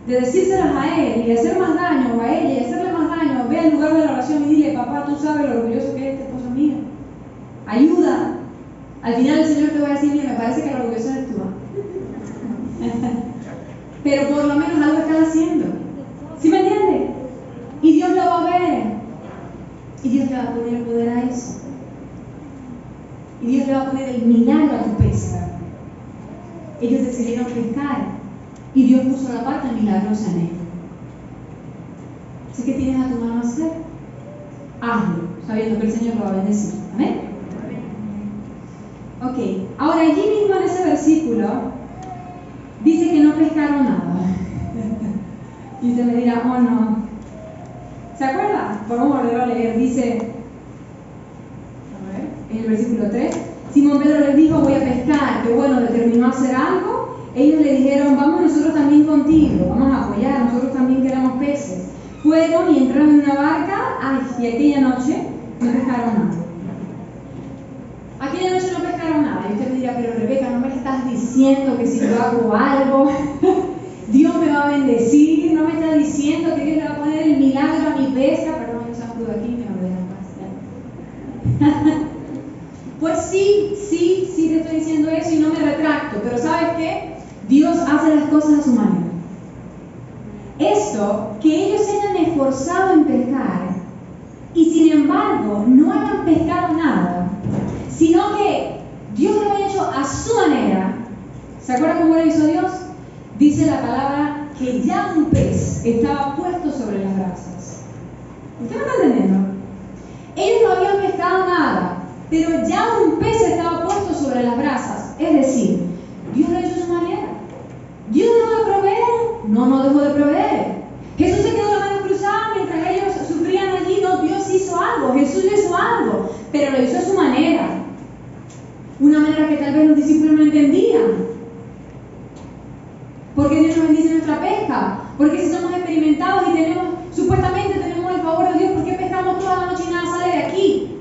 de decírselas a él y de hacer más daño, o a ella y hacerle más daño, ve al lugar de la oración y dile, papá, tú sabes lo orgulloso que es este esposo mío. Ayuda. Al final el Señor te va a decir, mira, me parece que lo orgulloso eres tú. Pero por lo menos algo estás haciendo. ¿Sí me entiendes? Y Dios lo va a ver. Y Dios le va a poner poder a eso. Y Dios le va a poner el milagro a tu pesca. Ellos decidieron pescar. Y Dios puso la parte milagrosa en él. Así que tienes a tu mano hacer. Hazlo, sabiendo que el Señor lo va a bendecir. ¿Amén? Ok, ahora allí mismo en ese versículo dice que no pescaron nada. Y usted me dirá, oh no. ¿Se acuerda? Vamos a volver a leer. Dice, en el versículo 3, Simón Pedro les dijo, voy a pescar. Que bueno, determinó hacer algo. Ellos le dijeron, vamos nosotros también contigo, vamos a apoyar, nosotros también queremos peces. Fueron y entraron en una barca, y aquella noche no pescaron nada. Aquella noche no pescaron nada. Y usted me dirá, pero Rebeca, ¿no me estás diciendo que si yo hago algo, Dios me va a bendecir? ¿No me estás diciendo que Dios le va a poner el milagro a mi pesca? Perdón, yo saludo aquí, me lo dejan pasar. Pues sí te estoy diciendo eso y no me retracto, pero ¿sabes qué? Dios hace las cosas a su manera. Esto, que ellos se hayan esforzado en pescar y sin embargo no hayan pescado nada, sino que Dios lo había hecho a su manera. ¿Se acuerdan cómo lo hizo Dios? Dice la palabra que ya un pez estaba puesto sobre las brasas. ¿Usted me está entendiendo? Ellos no habían pescado nada, pero ya un pez estaba puesto sobre las brasas. Es decir, Dios lo ha hecho a su manera. Dios dejó de proveer, no dejó de proveer. Jesús se quedó la mano cruzada mientras ellos sufrían allí. No, Dios hizo algo, Jesús hizo algo, pero lo hizo a su manera. Una manera que tal vez los discípulos no entendían. Porque Dios nos bendice nuestra pesca. Porque si somos experimentados y supuestamente tenemos el favor de Dios, ¿por qué pescamos toda la noche y nada sale de aquí?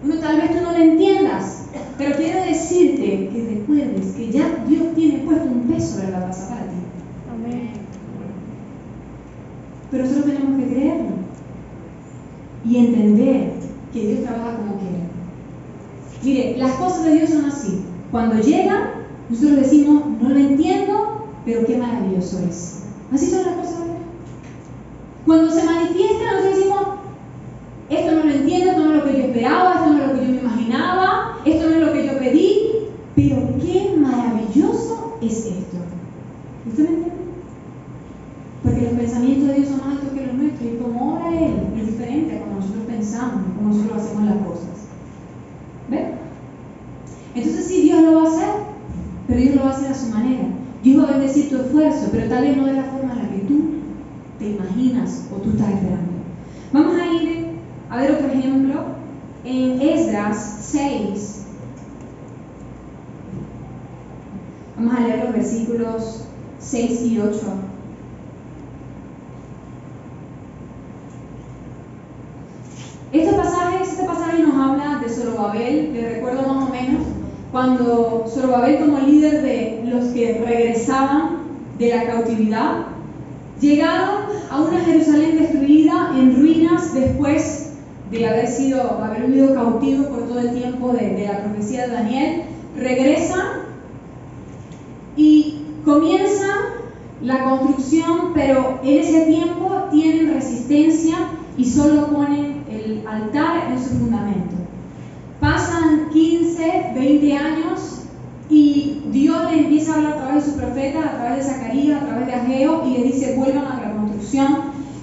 Bueno, tal vez tú no lo entiendas, pero quiero decirte que recuerdes que ya Dios tiene puesto un peso sobre la brasa para ti. Amén. Pero solo tenemos que creerlo y entender que Dios trabaja como quiere. Mire, las cosas de Dios son así. Cuando llegan, nosotros decimos, no lo entiendo, pero qué maravilloso es. Así son las cosas de Dios. Cuando se manifiestan, nosotros decimos, esto no lo entiendo, esto no es lo que yo esperaba, esto no es lo que yo me imaginaba, esto no es lo que yo pedí, pero qué maravilloso es esto. ¿Usted me entiende? Porque los pensamientos de Dios son más altos que los nuestros y como obra Él es diferente a como nosotros pensamos, como nosotros hacemos las cosas. ¿Ven? Entonces sí, Dios lo va a hacer, pero Dios lo va a hacer a su manera. Dios va a bendecir tu esfuerzo, pero tal vez no de la forma en la que tú te imaginas o tú estás esperando. Vamos a ir a ver otro ejemplo en Esdras 6. Vamos a leer los versículos 6 y 8. Este pasaje nos habla de Zorobabel. Les recuerdo más o menos cuando Zorobabel, como líder de los que regresaban de la cautividad, Llegaron a una Jerusalén destruida, en ruinas, después de haber vivido cautivos por todo el tiempo de la profecía de Daniel. Regresan y comienzan la construcción, pero en ese tiempo tienen resistencia y solo ponen el altar en su fundamento. Pasan 15, 20 años y Dios le empieza a hablar a través de su profeta, a través de Zacarías, a través de Ageo, y le dice: vuelvan a la construcción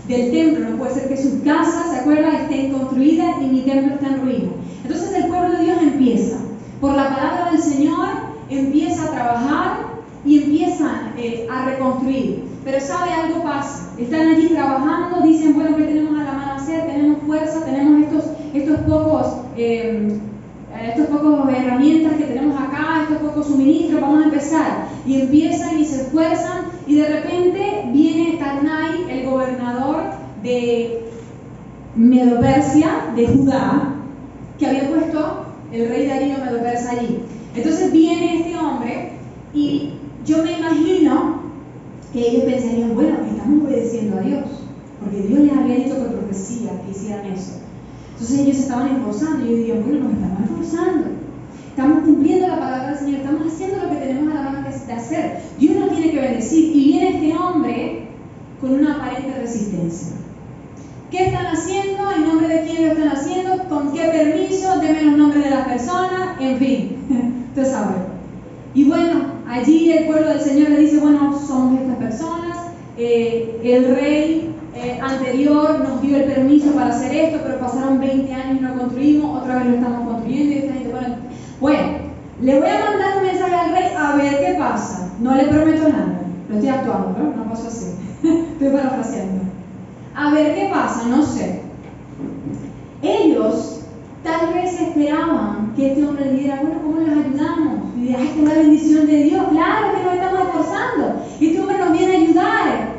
del templo. No puede ser que su casa, ¿se acuerdan?, estén construidas y mi templo está en ruina. Entonces el pueblo de Dios empieza, por la palabra del Señor, empieza a trabajar y empiezan a reconstruir. Pero ¿sabe? Algo pasa. Están allí trabajando, dicen: bueno, ¿qué tenemos a la mano hacer? Tenemos fuerza, tenemos estos pocos herramientas que tenemos acá, estos pocos suministros, vamos a empezar. Y empiezan y se esfuerzan, y de repente viene Tadnai, el gobernador de Medo-Persia, de Judá, que había puesto el rey Darío Medo-Persa allí. Entonces viene este hombre, y yo me imagino que ellos pensarían: bueno, estamos obedeciendo a Dios, porque Dios les había dicho por profecía que hicieran eso. Entonces ellos se estaban esforzando, y yo diría: bueno, nos estamos esforzando, estamos cumpliendo la palabra del Señor, estamos haciendo lo que tenemos a la mano de hacer. Dios nos tiene que bendecir. Y viene este hombre con una aparente resistencia. ¿Qué están haciendo? ¿En nombre de quién lo están haciendo? ¿Con qué permiso? Deme los nombres de las personas. En fin, usted sabe. Y bueno, allí el pueblo del Señor le dice: bueno, somos estas personas, el rey anterior nos dio el permiso para hacer esto, pero pasaron 20 años y no construimos, otra vez lo estamos construyendo. Y esta gente: bueno, le voy a mandar un mensaje al rey a ver qué pasa. No le prometo nada, lo estoy actuando, ¿no? No pasó así, estoy parafraseando. A ver qué pasa, no sé. Ellos tal vez esperaban que este hombre le dijera: bueno, ¿cómo les ayudamos? Y diría: esta es la bendición de Dios, claro que nos estamos esforzando, y este hombre nos viene a ayudar.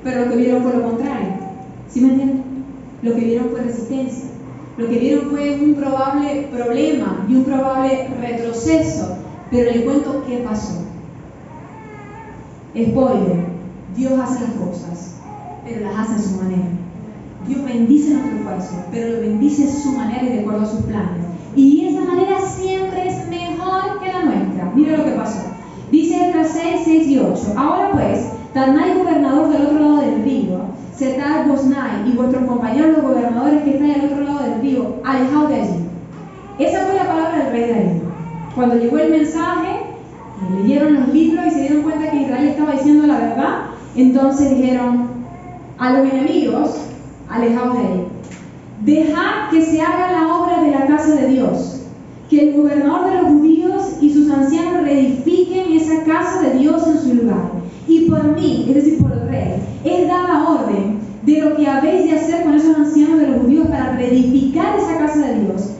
Pero lo que vieron fue lo contrario. ¿Sí me entienden? Lo que vieron fue resistencia. Lo que vieron fue un probable problema y un probable retroceso. Pero les cuento qué pasó. Spoiler: Dios hace las cosas, pero las hace a su manera. Dios bendice nuestro esfuerzo, pero lo bendice a su manera y de acuerdo a sus planes. Y esa manera siempre es mejor que la nuestra. Mira lo que pasó. Dice Esdras 6, 6 y 8. Ahora pues, Tadnai, gobernador del otro lado del río, Setar-Boznai y vuestros compañeros los gobernadores que están al otro lado del río, alejaos de allí. Esa fue la palabra del rey Darío. Cuando llegó el mensaje, leyeron los libros y se dieron cuenta que Israel estaba diciendo la verdad. Entonces dijeron a los enemigos: alejaos de ahí. Dejad que se haga la obra de la casa de Dios, que el gobernador de los judíos y sus ancianos reedifiquen esa casa de Dios en su lugar. Y por mí, es decir, por el rey, es dada orden de lo que habéis de hacer con esos ancianos de los judíos para reedificar esa casa de Dios,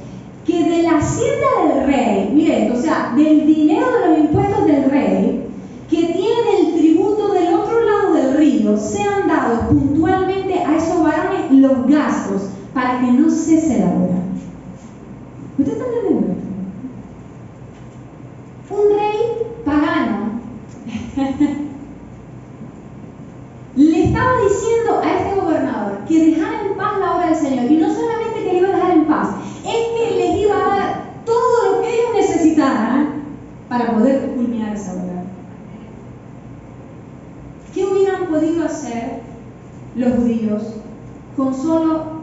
que de la hacienda del rey, mire, o sea, del dinero de los impuestos del rey, que tiene el tributo del otro lado del río, sean dados puntualmente a esos varones los gastos, para que no cese la obra. ¿Usted está entendiendo esto? Un rey pagano le estaba diciendo a este gobernador que dejara en paz la obra del Señor, y no solamente que le iba a dejar en paz, es que les iba a dar todo lo que ellos necesitaran para poder culminar esa obra. ¿Qué hubieran podido hacer los judíos con solo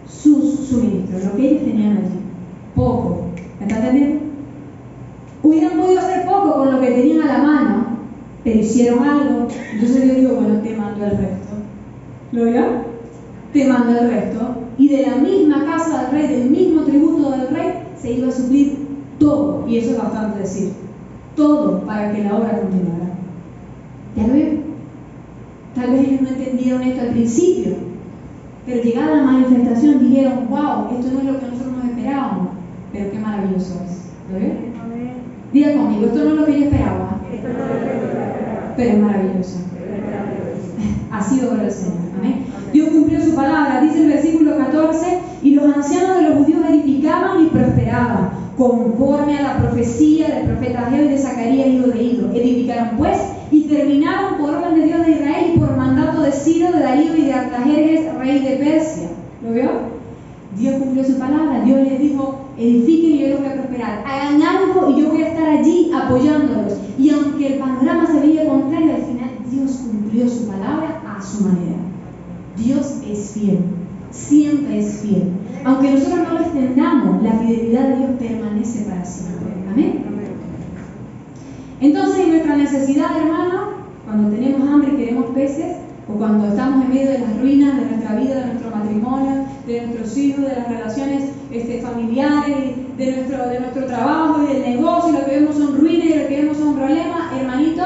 sus suministros, lo que ellos tenían allí? Poco. ¿Me está entendiendo? Hubieran podido hacer poco con lo que tenían a la mano, pero hicieron algo. Entonces yo digo: bueno, te mando el resto. ¿Lo vio? Te mando el resto. Y de la misma casa del rey, del mismo tributo del rey, se iba a suplir todo. Y eso es bastante decir. Todo para que la obra continuara. ¿Ya lo vio? Tal vez ellos no entendieron esto al principio, pero llegada la manifestación dijeron: wow, esto no es lo que nosotros nos esperábamos, pero qué maravilloso es. ¿Lo vio? Diga conmigo: esto no es lo que yo esperaba, pero es maravilloso. Ha sido obra del Señor. Amén. Dios cumplió su palabra. Dice el versículo 14: y los ancianos de los judíos edificaban y prosperaban, conforme a la profecía del profeta Ageo y de Zacarías, hijo de Ido. Edificaron pues y terminaron por orden de Dios de Israel y por mandato Ciro, de Darío y de Artajerjes, rey de Persia. ¿Lo vio? Dios cumplió su palabra. Dios les dijo, edifiquen y yo los voy a prosperar. Hagan algo y yo voy a estar allí apoyándolos. Y aunque el panorama se veía contrario, al final Dios cumplió su palabra a su manera. Dios es fiel. Siempre es fiel. Aunque nosotros no lo extendamos, la fidelidad de Dios permanece para siempre. Amén. Entonces, en nuestra necesidad, hermano, cuando tenemos hambre y queremos peces, o cuando estamos en medio de las ruinas de nuestra vida, de nuestro matrimonio, de nuestros hijos, de las relaciones familiares, de nuestro trabajo y del negocio, y lo que vemos son ruinas y lo que vemos son problemas, hermanito,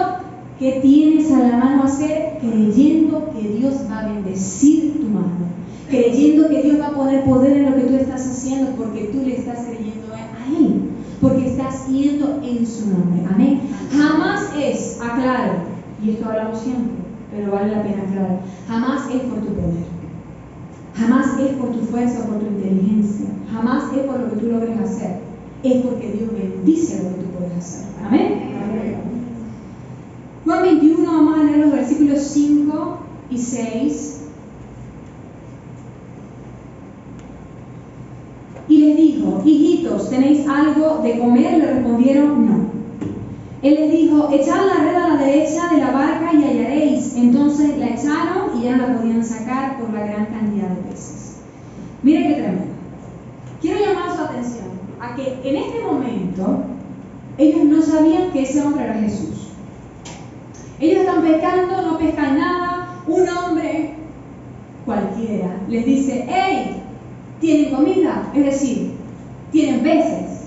¿qué tienes a la mano hacer? Creyendo que Dios va a bendecir tu mano, creyendo que Dios va a poner poder en lo que tú estás haciendo, porque tú le estás creyendo a Él, porque estás yendo en su nombre. Amén. Jamás es, aclaro, y esto hablamos siempre, pero vale la pena aclarar, jamás es por tu poder, jamás es por tu fuerza o por tu inteligencia, jamás es por lo que tú logres hacer, es porque Dios bendice lo que tú puedes hacer. Amén. Juan 21, vamos a leer los versículos 5 y 6. Y les dijo, hijitos, ¿tenéis algo de comer? Le respondieron, no. Él les dijo, echad la red a la derecha de la barca y hallaréis. Entonces la echaron y ya no la podían sacar por la gran cantidad de peces. Mire qué tremendo. Quiero llamar su atención a que en este momento ellos no sabían que ese hombre era Jesús. Ellos están pescando, no pescan nada. Un hombre cualquiera les dice, ¡hey! ¿Tienen comida? Es decir, ¿tienen peces?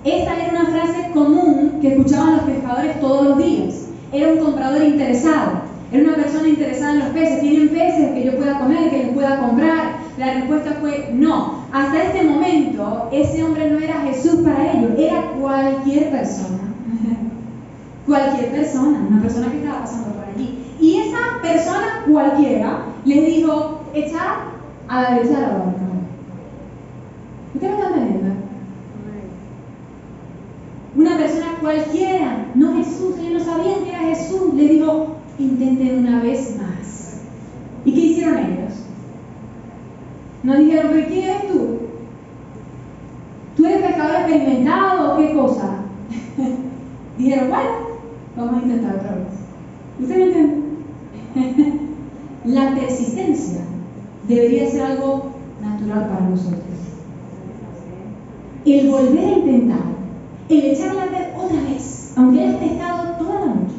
Esta era una frase común que escuchaban los pescadores todos los días. Era un comprador interesado. Era una persona interesada en los peces. ¿Tienen peces que yo pueda comer, que les pueda comprar? La respuesta fue no. Hasta este momento, ese hombre no era Jesús para ellos. Era cualquier persona. Cualquier persona. Una persona que estaba pasando por allí. Y esa persona cualquiera les dijo, echad a la derecha de la barca. ¿Usted me está entendiendo? Una persona cualquiera, no Jesús, ellos no sabían que era Jesús, le dijo, intenten una vez más. ¿Y qué hicieron ellos? No dijeron, ¿pero quién eres tú? ¿Tú eres pescador experimentado o qué cosa? Dijeron, bueno, vamos a intentar otra vez. ¿Usted me entiende? La persistencia debería ser algo natural para nosotros. El volver a intentar, el echar la red otra vez, aunque hayas pescado toda la noche,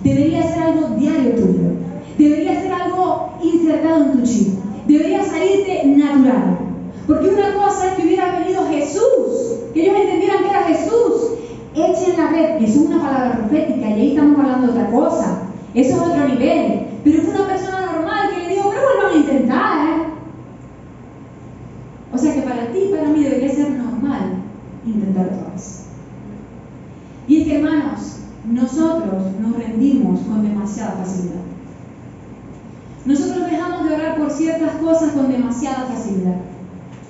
debería ser algo diario tuyo, debería ser algo insertado en tu chip, debería salirte natural. Porque una cosa es que hubiera venido Jesús, que ellos entendieran que era Jesús, echen la red, eso es una palabra profética y ahí estamos hablando de otra cosa, eso es otro nivel, pero fue una persona normal que le dijo, pero vuelvan a intentar. O sea que para ti y para mí debería ser normal intentar otra vez. Y es que, hermanos, nosotros nos rendimos con demasiada facilidad. Nosotros dejamos de orar por ciertas cosas con demasiada facilidad.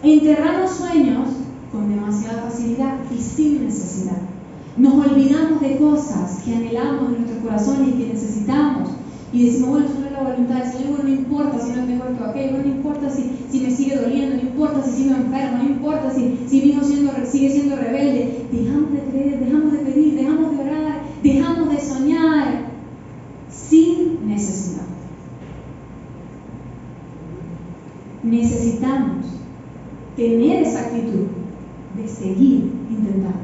Enterramos sueños con demasiada facilidad y sin necesidad. Nos olvidamos de cosas que anhelamos en nuestros corazones y que necesitamos. Y decimos, bueno, eso no es la voluntad del Señor, bueno, no importa si no tengo esto o aquello, no importa si me sigue doliendo, no importa si sigo enfermo, no importa si mi hijo sigue siendo rebelde. Dejamos de creer, dejamos de pedir, dejamos de orar, dejamos de soñar sin necesidad. Necesitamos tener esa actitud de seguir intentando.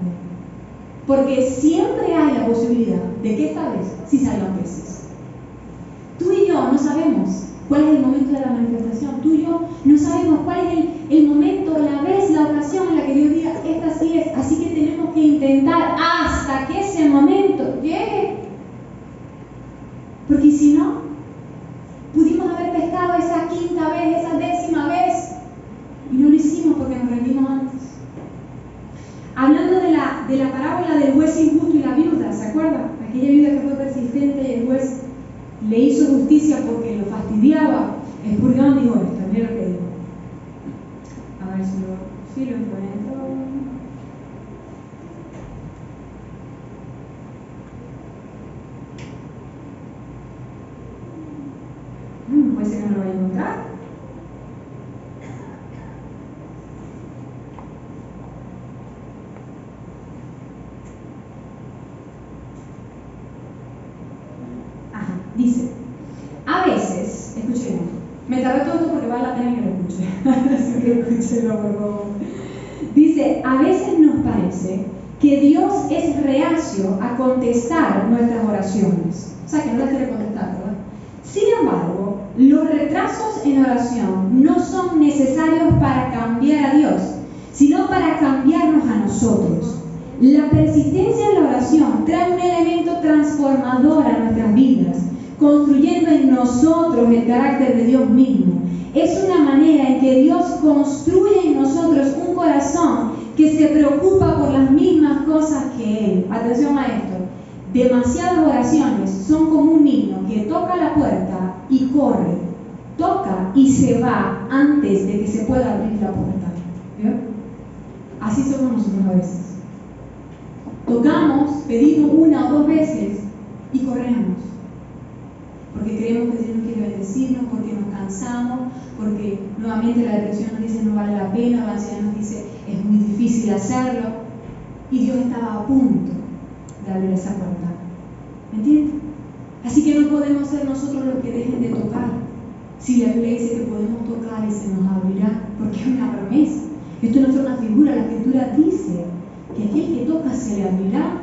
Porque siempre hay la posibilidad de que esta vez sí salgan peces. Tú y yo no sabemos cuál es el momento de la manifestación. Tú y yo no sabemos cuál es el momento, la vez, la ocasión en la que Dios diga, esta sí es. Así que tenemos que intentar hasta que ese momento llegue. Porque si no, pudimos haber pescado esa quinta vez, esa décima vez, y no lo hicimos porque nos rendimos antes. Hablando de la parábola del juez injusto y la viuda, ¿se acuerdan? Aquella viuda que fue persistente y el juez le hizo justicia porque lo fastidiaba. Spurgeon dijo esto, mira lo que dijo. A ver si lo encuentro. no lo vaya a encontrar. Ajá, dice, a veces, escuchen, me tardé todo esto porque vale la pena que lo escuchen, así que escúchenlo por favor. Dice, a veces nos parece que Dios es reacio a contestar nuestras oraciones. O sea, que no las quiere contestar, ¿verdad? Sin embargo, los retrasos en oración no son necesarios para cambiar a Dios, sino para cambiarnos a nosotros. La persistencia en la oración trae un elemento transformador a nuestras vidas, construyendo en nosotros el carácter de Dios mismo. Es una manera en que Dios construye en nosotros un corazón que se preocupa por las mismas cosas que Él. Atención a esto. Demasiadas oraciones son como un niño que toca la puerta y corre, toca y se va antes de que se pueda abrir la puerta. ¿Vio? Así somos nosotros a veces. Tocamos, pedimos una o dos veces y corremos. Porque creemos que Dios nos quiere bendecirnos, porque nos cansamos, porque nuevamente la depresión nos dice no vale la pena, la ansiedad nos dice es muy difícil hacerlo. Y Dios estaba a punto de abrir esa puerta. ¿Me entiendes? Así que no podemos ser nosotros los que dejen de tocar. Si la Biblia dice que podemos tocar y se nos abrirá, porque es una promesa. Esto no es una figura, la Escritura dice que aquel que toca se le abrirá.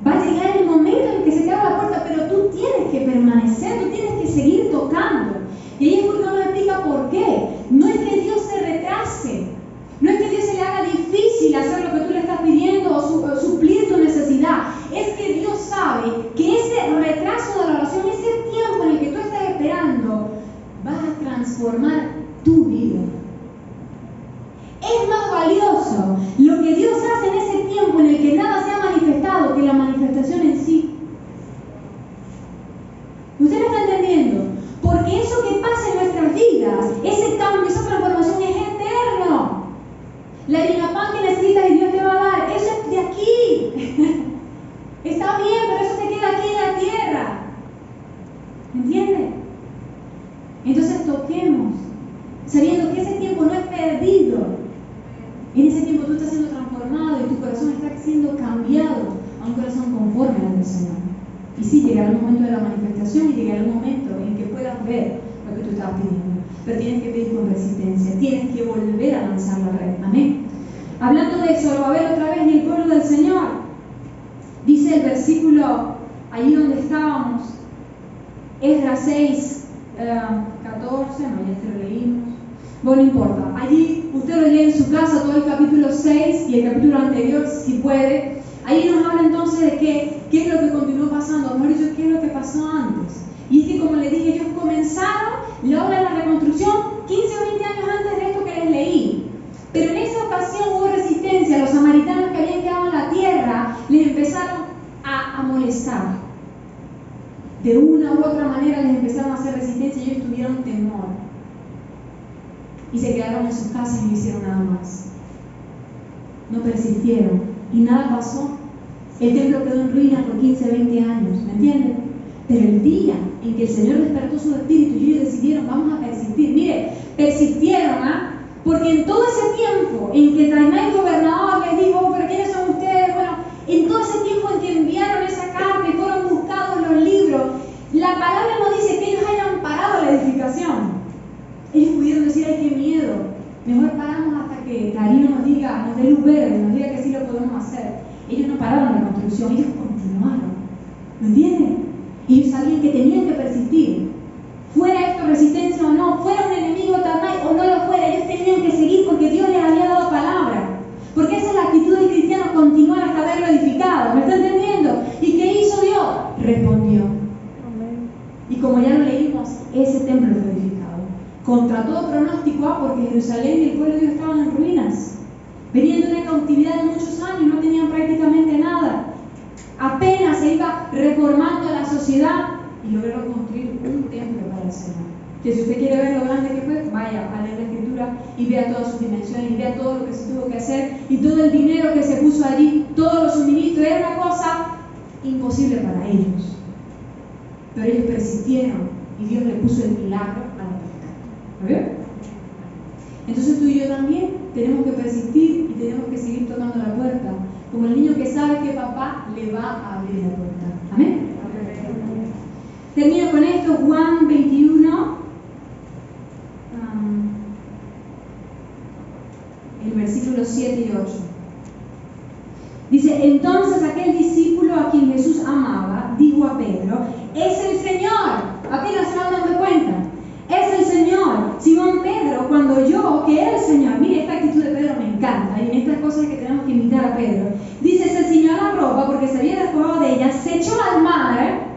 Va a llegar el momento en que se te abra la puerta, pero tú tienes que permanecer, tú tienes que seguir tocando. Y ahí es porque nos explica por qué. No es que Dios se retrase, no es que Dios se le haga difícil hacer lo que tú le estás pidiendo o suplir tu necesidad. Es que Dios sabe que ese retraso de la oración, ese tiempo en el que tú estás esperando, va a transformar tu vida. Es más valioso lo que Dios hace en ese tiempo en el que nada se ha manifestado que la manifestación en sí. ¿Usted me está entendiendo? Porque eso que pasa en nuestras vidas, ese cambio, esa transformación es eterno. La harina pan que necesitas y Dios te va a dar, eso es de aquí. Está bien, pero eso te queda aquí en la tierra. ¿Me entiendes? Entonces toquemos, sabiendo que ese tiempo no es perdido. En ese tiempo tú estás siendo transformado y tu corazón está siendo cambiado a un corazón conforme al del Señor. Y sí, llegará el momento de la manifestación y llegará el momento en que puedas ver lo que tú estabas pidiendo. Pero tienes que pedir con resistencia, tienes que volver a lanzar la red. Amén. Hablando de eso, lo va a ver otra vez en el pueblo del Señor. Dice el versículo, allí donde estábamos, Esdras 6, 14, no, ya te lo leímos. Bueno, no importa. Allí usted lo lee en su casa, todo el capítulo 6 y el capítulo anterior, si puede. Ahí nos habla entonces de qué es lo que continuó pasando, mejor dicho, qué es lo que pasó antes. Y es que, como les dije, ellos comenzaron la obra de la reconstrucción 15 o 20 años antes de esto que les leí. Pero en esa ocasión hubo resistencia. Los samaritanos que habían quedado en la tierra les empezaron a molestar. De una u otra manera les empezaron a hacer resistencia y ellos tuvieron temor. Y se quedaron en sus casas y no hicieron nada más. No persistieron y nada pasó. El templo quedó en ruinas por 15, 20 años, ¿me entienden? Pero el día en que el Señor despertó su espíritu y ellos decidieron, vamos a persistir. Mire, persistieron, porque en todo ese tiempo en que Tainai, el gobernador, les dijo, ¿pero quiénes son ustedes? Bueno, en todo ese tiempo en que enviaron esa carta y fueron buscados los libros, la palabra nos dice que ellos hayan parado la edificación. Ellos pudieron decir, ay, qué miedo, mejor paramos hasta que Darío nos diga, nos dé luz verde, nos diga que sí lo podemos hacer. Ellos no pararon la construcción, ellos continuaron. ¿Me entienden? Ellos sabían que tenían que persistir. Fuera esto resistencia o no, fuera un enemigo Tainai o no lo fuera, ellos tenían que seguir porque Dios les había dado palabra. Porque esa es la actitud del cristiano, continuar hasta verlo edificado. ¿Me está entendiendo? ¿Y qué hizo Dios? Respondió. Y como ya lo leímos, ese templo fue edificado. Contra todo pronóstico, porque Jerusalén y el pueblo de Dios estaban en ruinas. Venían de una cautividad de muchos años, no tenían prácticamente nada. Apenas se iba reformando la sociedad y lograron construir un templo para el Señor. Que si usted quiere ver lo grande que fue, vaya a leer la Escritura y vea todas sus dimensiones, y vea todo lo que se tuvo que hacer, y todo el dinero que se puso allí, todos los suministros. Era una cosa imposible para ellos. Pero ellos persistieron y Dios le puso el milagro a la pesca. ¿Lo veo? Entonces tú y yo también tenemos que persistir y tenemos que seguir tocando la puerta, como el niño que sabe que papá le va a abrir la puerta. ¿Amén? Termino con esto, Juan 21, el versículo 7 y 8. Dice, entonces aquel discípulo a quien Jesús amaba, dijo a Pedro, es el Señor. Apenas se van dando cuenta. Es el Señor. Simón Pedro, cuando oyó que era el Señor, mire, esta actitud de Pedro me encanta, y en estas cosas que tenemos que imitar a Pedro. Dice, se ciñó la ropa porque se había despojado de ella, se echó al mar,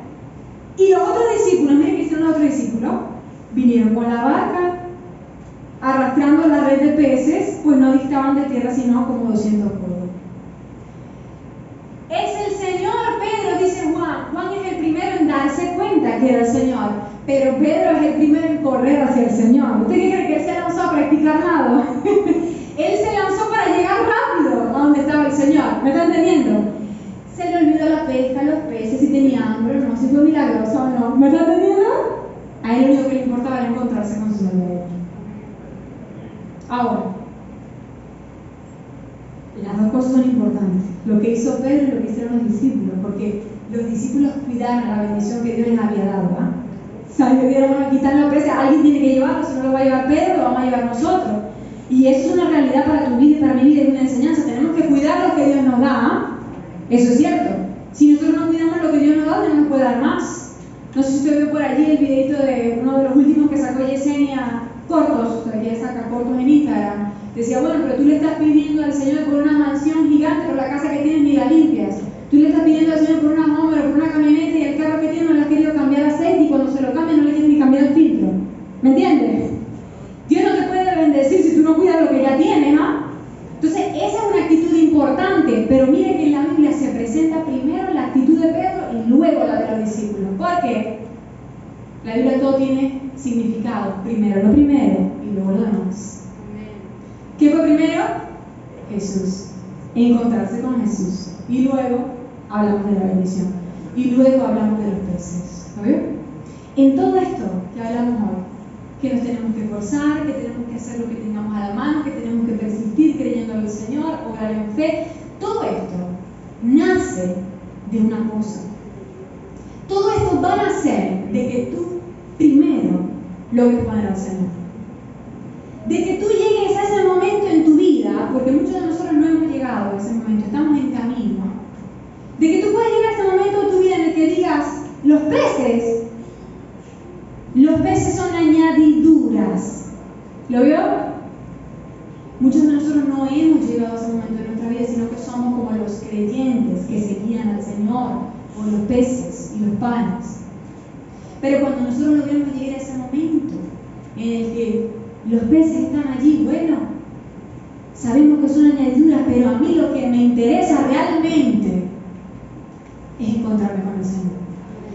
y los otros discípulos, miren que hicieron los otros discípulos, vinieron con la barca, arrastrando la red de peces, pues no distaban de tierra sino como 200 codos. Es el Señor, Pedro, dice Juan. Juan es el primero en darse cuenta que era el Señor, pero Pedro es el primero en correr hacia el Señor. ¿Usted qué cree que él se lanzó a practicar nada? Él se lanzó para llegar rápido a donde estaba el Señor. ¿Me está entendiendo? Se le olvidó la pesca, los peces, si tenía hambre o no, si fue milagroso o no. ¿Me está entendiendo? A él lo único que le importaba era encontrarse con su Salvador. Ahora, las dos cosas son importantes. Lo que hizo Pedro y lo que hicieron los discípulos, porque los discípulos cuidaron la bendición que Dios les había dado. ¿Saben? Que dieron, bueno, aquí están los peces, alguien tiene que llevarlo, si no lo va a llevar Pedro, lo vamos a llevar nosotros. Y eso es una realidad para tu vida y para mi vida, es una enseñanza. Tenemos que cuidar lo que Dios nos da. Eso es cierto. Si nosotros no cuidamos lo que Dios nos da, Dios nos puede dar más. No sé si usted vio por allí el videito de uno de los últimos que sacó Yesenia, cortos, o sea, ella saca cortos en Instagram. Decía, bueno, pero tú le estás pidiendo al Señor por una mansión gigante, pero la casa que tienes ni la limpias. Tú le estás pidiendo al Señor por una Homer o por una camioneta y el carro que tiene no le has querido cambiar aceite y cuando se lo cambia no le quieres ni cambiar el filtro. ¿Me entiendes? Dios no te puede bendecir si tú no cuidas lo que ya tienes, ¿ah? Entonces, esa es una actitud importante, pero mire que en la Biblia se presenta primero la actitud de Pedro y luego la de los discípulos. ¿Por qué? La Biblia todo tiene significado. Primero lo primero y luego lo demás. ¿Qué fue primero? Jesús. Encontrarse con Jesús. Y luego hablamos de la bendición. Y luego hablamos de los peces. ¿Lo veo? En todo esto que hablamos hoy, que nos tenemos que esforzar, que tenemos que hacer lo que tengamos a la mano, que tenemos que persistir creyendo en el Señor, orar en fe, todo esto nace de una cosa. Todo esto va a nacer de que tú primero logres poner al Señor. De que tú llegues a ese momento en tu vida, porque muchos de nosotros no hemos llegado a ese momento, estamos en camino. De que tú puedes llegar a ese momento en tu vida en el que digas, los peces son añadiduras. ¿Lo vio? Muchos de nosotros no hemos llegado a ese momento en nuestra vida, sino que somos como los creyentes que seguían al Señor, o los peces y los panes. Pero cuando nosotros logramos llegar a ese momento en el que los peces están allí, bueno, sabemos que son añadiduras, pero a mí lo que me interesa realmente es encontrarme con el Señor.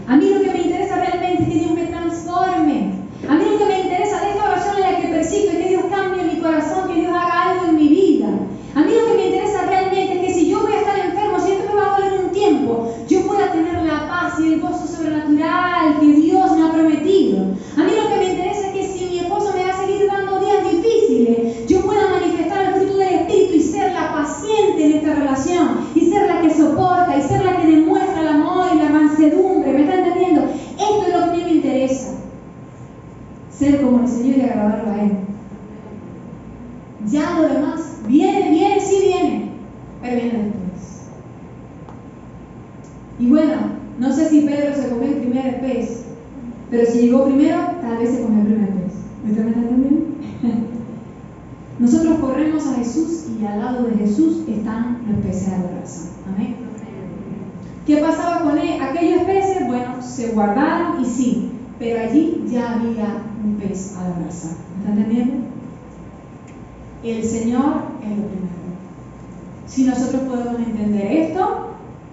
A mí lo que me interesa realmente es que Dios me transforme. A mí lo que me interesa de esta oración en la que persisto es que Dios cambie mi corazón, que Dios haga algo en mi vida. A mí lo que me interesa realmente es que si yo voy a estar enfermo, si esto me va a doler un tiempo, yo pueda tener la paz y el gozo sobrenatural que Dios me ha prometido. A mí lo que me interesa es que si mi esposo me va a seguir dando días difíciles, yo pueda manifestar el fruto del Espíritu y ser la paciente en esta relación, y ser la que soporta, y ser la que demuestra el amor y la mansedumbre. ¿Me está entendiendo? Esto es lo que a mí me interesa. Ser como el Señor y agradarlo a Él. Ya lo demás viene, sí viene, pero viene después. Y bueno, no sé si Pedro se comió el primer pez, pero si llegó primero, tal vez se comió el primer pez. ¿Me están entendiendo? Nosotros corremos a Jesús y al lado de Jesús están los peces a la brasa. Amén. ¿Qué pasaba con aquellos peces? Bueno, se guardaron y sí, pero allí ya había un pez a la brasa. ¿Me están entendiendo? El Señor es lo primero. Si nosotros podemos entender esto,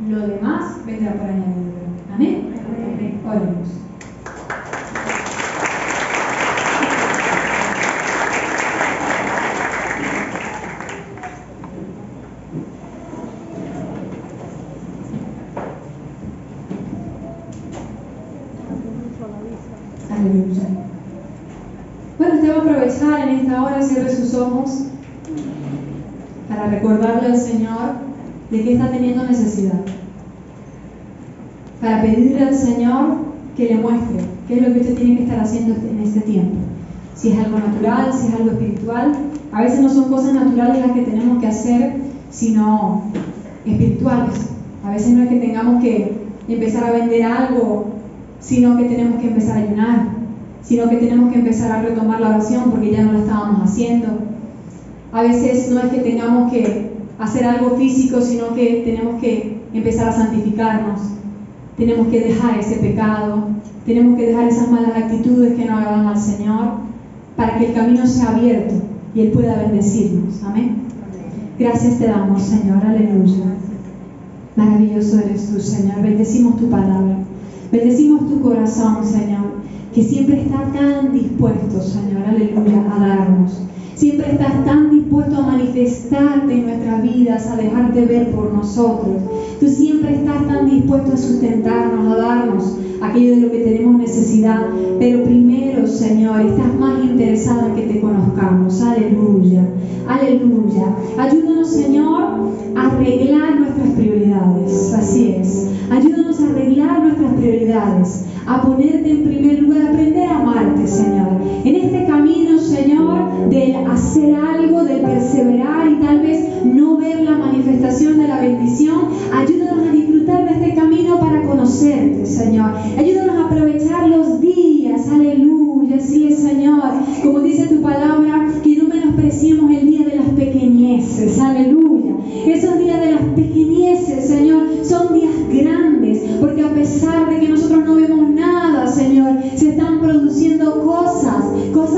lo demás vendrá por añadidura. Amén. Oremos. Aleluya. Bueno, usted va a aprovechar en esta hora, cierre sus ojos para recordarle al Señor de qué está teniendo necesidad. Para pedirle al Señor que le muestre qué es lo que usted tiene que estar haciendo en este tiempo. Si es algo natural, si es algo espiritual. A veces no son cosas naturales las que tenemos que hacer, sino espirituales. A veces no es que tengamos que empezar a vender algo, sino que tenemos que empezar a ayunar, sino que tenemos que empezar a retomar la oración porque ya no la estábamos haciendo. A veces no es que tengamos que hacer algo físico, sino que tenemos que empezar a santificarnos. Tenemos que dejar ese pecado, tenemos que dejar esas malas actitudes que no agradan al Señor para que el camino sea abierto y Él pueda bendecirnos. Amén. Gracias te damos, Señor. Aleluya. Maravilloso eres tú, Señor. Bendecimos tu palabra. Bendecimos tu corazón, Señor, que siempre está tan dispuesto, Señor, aleluya, a darnos. Siempre estás tan dispuesto a manifestarte en nuestras vidas, a dejarte ver por nosotros. Tú siempre estás tan dispuesto a sustentarnos, a darnos aquello de lo que tenemos necesidad. Pero primero, Señor, estás más interesado en que te conozcamos. Aleluya, aleluya. Ayúdanos, Señor, a arreglar nuestras prioridades. Así es. Ayúdanos a arreglar nuestras prioridades, a ponerte en primer lugar, a aprender a amarte, Señor. En este camino, Señor, del hacer algo, del perseverar y tal vez no ver la manifestación de la bendición, ayúdanos a disfrutar de este camino para conocerte, Señor. Ayúdanos a aprovechar los días, aleluya, así es, Señor. Como dice tu palabra, que no menospreciemos el día de las pequeñeces, aleluya. Esos días de las pequeñeces, Señor, son días grandes, porque a pesar de que nosotros no vemos nada, Señor, se están produciendo cosas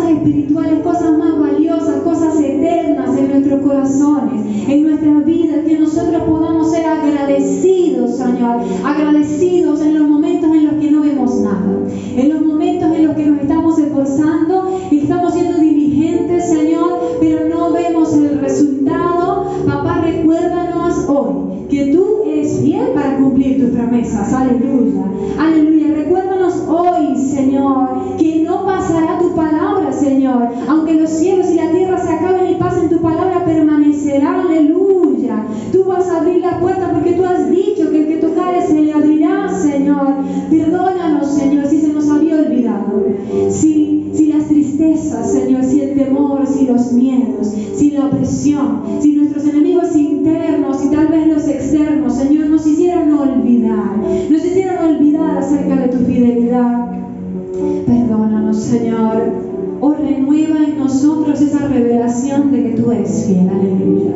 espirituales, cosas más valiosas, cosas eternas en nuestros corazones, en nuestras vidas, que nosotros podamos ser agradecidos, Señor, agradecidos en los momentos en los que no vemos nada, en los momentos en los que nos estamos esforzando y estamos siendo diligentes, Señor, pero no vemos el resultado. Papá, recuérdanos hoy que tú eres fiel para cumplir tus promesas. Aleluya, aleluya. Recuérdanos hoy, Señor, que no pasará tu palabra, Señor. Aunque los cielos y la tierra se acaben y pasen, tu palabra permanecerá. Aleluya. Tú vas a abrir la puerta porque tú has dicho que el que tocare se le abrirá, Señor. Perdónanos, Señor, si se nos había olvidado. Si las tristezas, Señor, si el temor, si los miedos, si la opresión, si nuestros enemigos internos y tal vez los externos, Señor, nos hicieron olvidar acerca de tu fidelidad. Perdónanos, Señor. Oh, renueva en nosotros esa revelación de que tú eres fiel. Aleluya.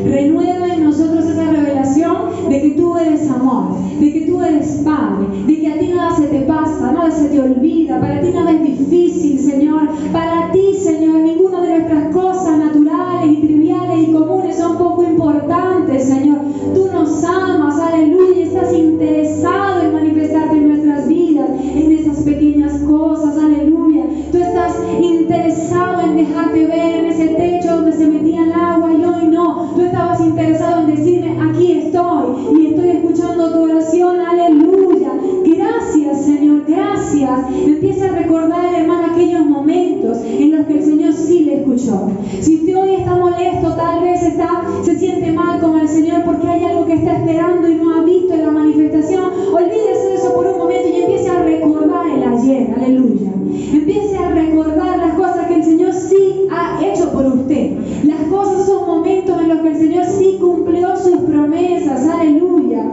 Renueva en nosotros esa revelación de que tú eres amor, de que tú eres Padre, de que a ti nada se te pasa, nada se te olvida, para ti nada es difícil, Señor. Para ti, Señor, ninguna de nuestras cosas naturales y triviales y comunes son poco importantes, Señor. Tú nos amas, aleluya, y estás interesado en manifestarte en nuestras vidas, en esas pequeñas cosas, aleluya. Tú estás interesado en dejarte ver en ese techo donde se metía el agua y hoy no. Tú estabas interesado en decirme, aquí estoy y estoy escuchando tu oración, aleluya. Gracias, Señor, gracias. Empieza a recordar, hermano, aquellos momentos en los que el Señor sí le escuchó. Si usted hoy está molesto, tal vez se siente mal con el Señor porque hay algo que está esperando y no ha visto en la manifestación, olvídese de eso por un momento y empiece a recordar el ayer, aleluya. Empiece a recordar las cosas que el Señor sí ha hecho por usted. Las cosas son momentos en los que el Señor sí cumplió sus promesas, aleluya.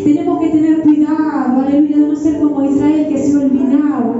Tenemos que tener cuidado, aleluya, de no ser como Israel que se olvidaba